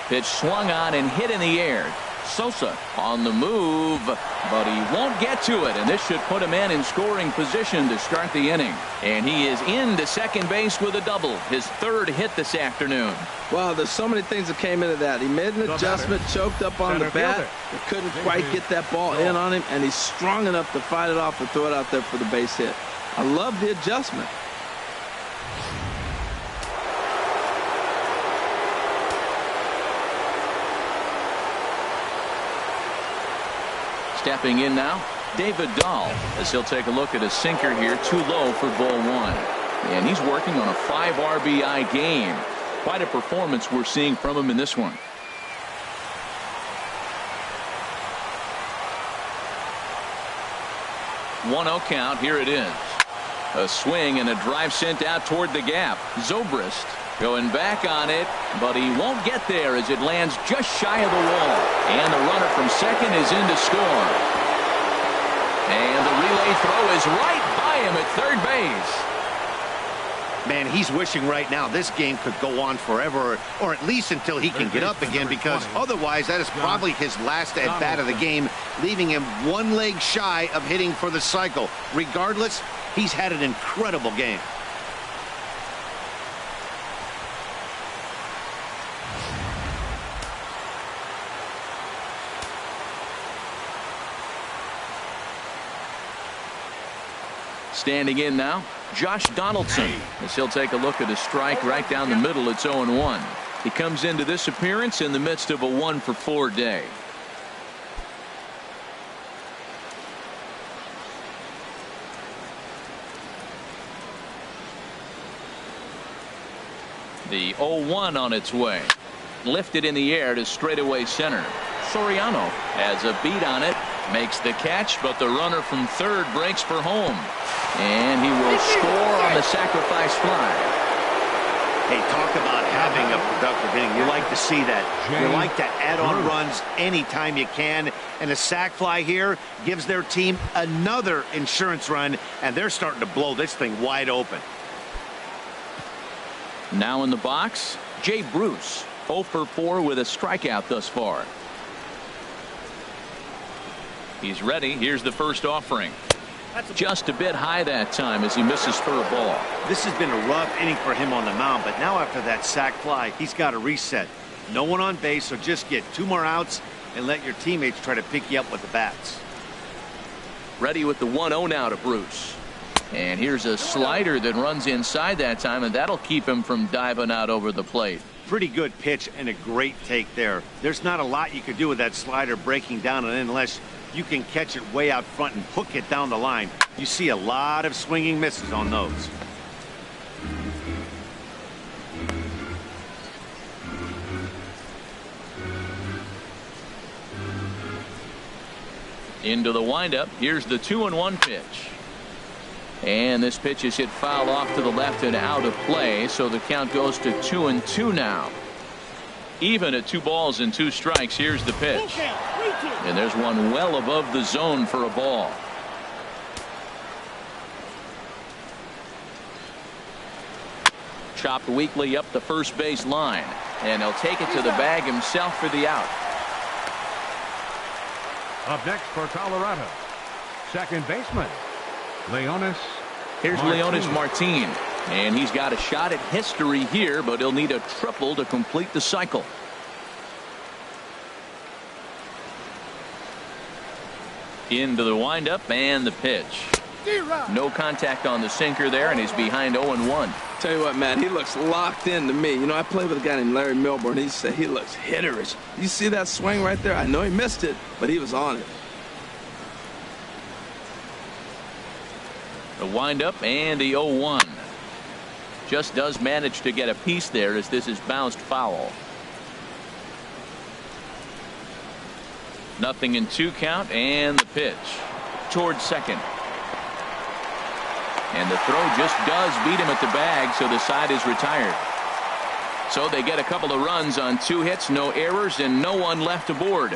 Pitch swung on and hit in the air. Sosa on the move, but he won't get to it, and this should put him in scoring position to start the inning. And he is into second base with a double, his 3rd hit this afternoon. Wow, there's so many things that came into that. He made an adjustment, choked up on the bat, but couldn't quite get that ball in on him, and he's strong enough to fight it off and throw it out there for the base hit. I love the adjustment. Stepping in now, David Dahl, as he'll take a look at a sinker here, too low for ball 1. And he's working on a 5 RBI game. Quite a performance we're seeing from him in this one. One 0 count. Here it is. A swing and a drive sent out toward the gap. Zobrist going back on it, but he won't get there as it lands just shy of the wall. And the runner from second is in to score. And the relay throw is right by him at third base. Man, he's wishing right now this game could go on forever, or at least until he can get up again, because otherwise that is probably his last at bat of the game, leaving him 1 leg shy of hitting for the cycle. Regardless, he's had an incredible game. Standing in now, Josh Donaldson, as he'll take a look at a strike right down the middle. It's 0-1. He comes into this appearance in the midst of a 1-for-4 day. The 0-1 on its way. Lifted in the air to straightaway center. Soriano has a beat on it, makes the catch, but the runner from third breaks for home. And he will score on the sacrifice fly. Hey, talk about having a productive inning. You like to see that. You like to add on runs anytime you can. And a sac fly here gives their team another insurance run, and they're starting to blow this thing wide open. Now in the box, Jay Bruce, 0-for-4 with a strikeout thus far. He's ready. Here's the first offering. Just a bit high that time as he misses third ball. This has been a rough inning for him on the mound, but now after that sac fly, he's got to reset. No one on base, so just get 2 more outs and let your teammates try to pick you up with the bats. Ready with the 1-0 now to Bruce. And here's a slider that runs inside that time, and that'll keep him from diving out over the plate. Pretty good pitch and a great take there. There's not a lot you could do with that slider breaking down and in unless you can catch it way out front and hook it down the line. You see a lot of swinging misses on those. Into the windup. Here's the 2-1 pitch. And this pitch is hit foul off to the left and out of play, so the count goes to 2-2 now. Even at 2 balls and 2 strikes. Here's the pitch. And there's one well above the zone for a ball. Chopped weakly up the first base line. And he'll take it to the bag himself for the out. Up next for Colorado, second baseman, Leonis. Here's Leonis Martin. And he's got a shot at history here, but he'll need a triple to complete the cycle. Into the windup and the pitch. No contact on the sinker there, and he's behind 0-1. Tell you what, man, he looks locked in to me. You know, I played with a guy named Larry Milburn. He said he looks hitterish. You see that swing right there? I know he missed it, but he was on it. The windup and the 0-1. Just does manage to get a piece there as this is bounced foul. Nothing in 2 count, and the pitch towards second. And the throw just does beat him at the bag, so the side is retired. So they get a couple of runs on 2 hits, no errors, and no one left aboard.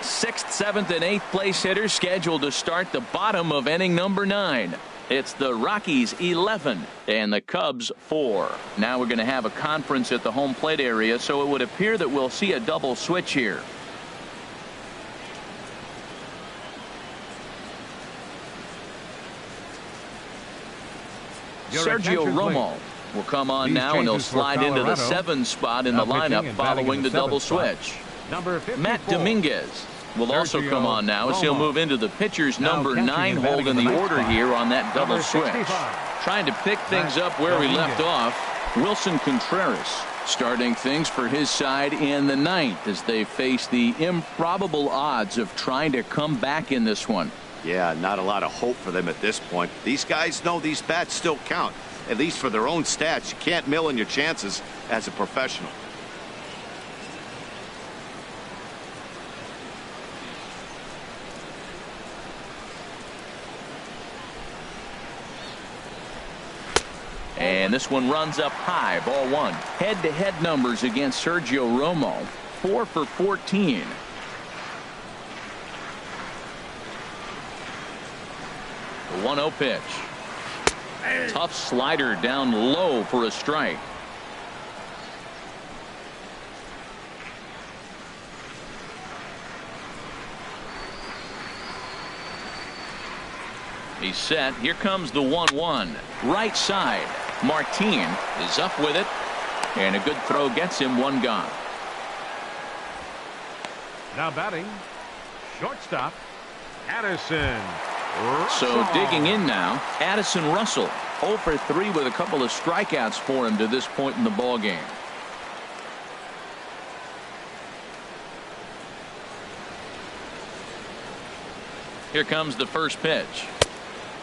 6th, 7th, and 8th place hitters scheduled to start the bottom of inning number 9. It's the Rockies 11 and the Cubs 4. Now we're going to have a conference at the home plate area, so it would appear that we'll see a double switch here. Sergio Romo will come on now, and he'll slide into the 7 spot in the lineup following the double switch. Matt Dominguez will also come on now as he'll move into the pitcher's number 9 hold in the order here on that double switch. Trying to pick things up where we left off, Wilson Contreras starting things for his side in the 9th as they face the improbable odds of trying to come back in this one. Yeah, not a lot of hope for them at this point. These guys know these bats still count, at least for their own stats. You can't mill in your chances as a professional. And this one runs up high, ball 1. Head-to-head numbers against Sergio Romo, 4 for 14. The 1-0 pitch. Tough slider down low for a strike. He's set. Here comes the 1-1. Right side. Martin is up with it. And a good throw gets him 1 gone. Now batting, shortstop, Addison. So digging in now, Addison Russell, 0 for 3 with a couple of strikeouts for him to this point in the ball game. Here comes the first pitch.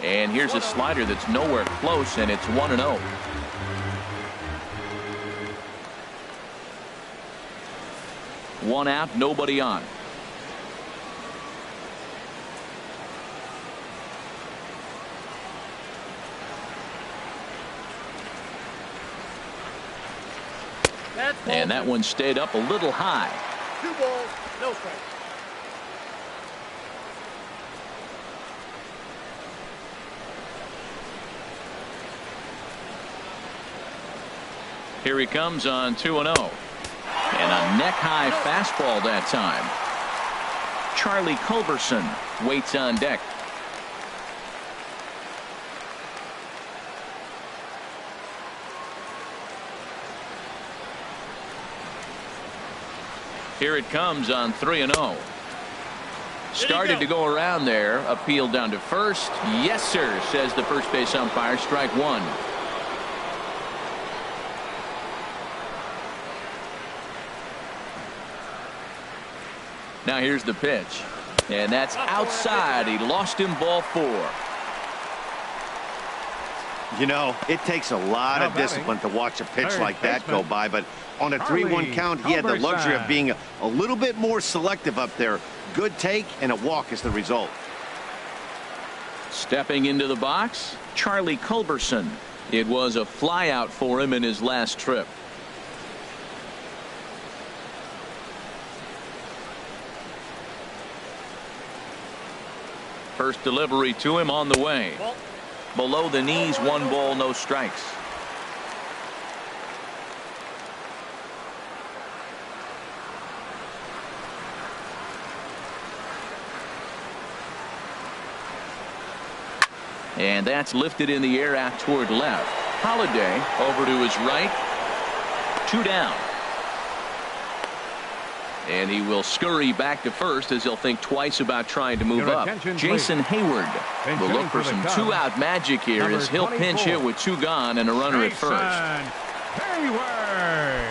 And here's a slider that's nowhere close, and it's 1-0. One out, nobody on. And that one stayed up a little high. 2 balls, no strikes. Here he comes on 2-0. And a neck-high fastball that time. Charlie Culberson waits on deck. Here it comes on 3-0. Started to go around there. Appeal down to first. Yes, sir, says the first base umpire. Strike 1. Now here's the pitch. And that's outside. He lost him, ball 4. You know, it takes a lot of discipline to watch a pitch like that go by, but on a 3-1 count, he had the luxury of being a little bit more selective up there. Good take, and a walk is the result. Stepping into the box, Charlie Culberson. It was a flyout for him in his last trip. First delivery to him on the way. Below the knees, 1 ball, no strikes. And that's lifted in the air out toward left. Holiday over to his right. 2 down. And he will scurry back to first as he'll think twice about trying to move up. Jason Hayward will look for some 2-out magic here as he'll pinch hit with 2 gone and a runner at first. Hayward.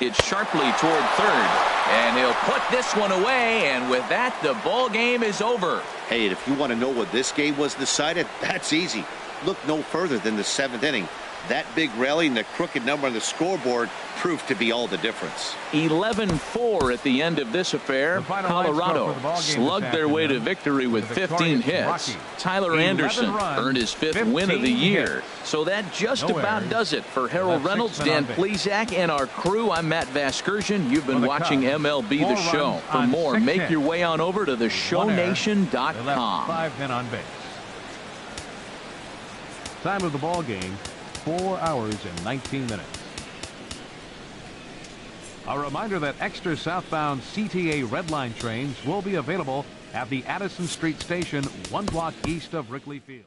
Hits sharply toward third. And he'll put this one away. And with that, the ball game is over. Hey, and if you want to know what this game was decided, that's easy. Look no further than the 7th inning. That big rally and the crooked number on the scoreboard proved to be all the difference. 11-4 at the end of this affair. Colorado slugged their way to victory with 15 hits. Tyler Anderson earned his 5th win of the year. So that just about does it for Harold Reynolds, Dan Plesac, and our crew. I'm Matt Vasgersian. You've been watching MLB The Show. For more, make your way on over to theshownation.com. 5 men on base. Time of the ball game, 4 hours and 19 minutes. A reminder that extra southbound CTA Red Line trains will be available at the Addison Street Station, 1 block east of Wrigley Field.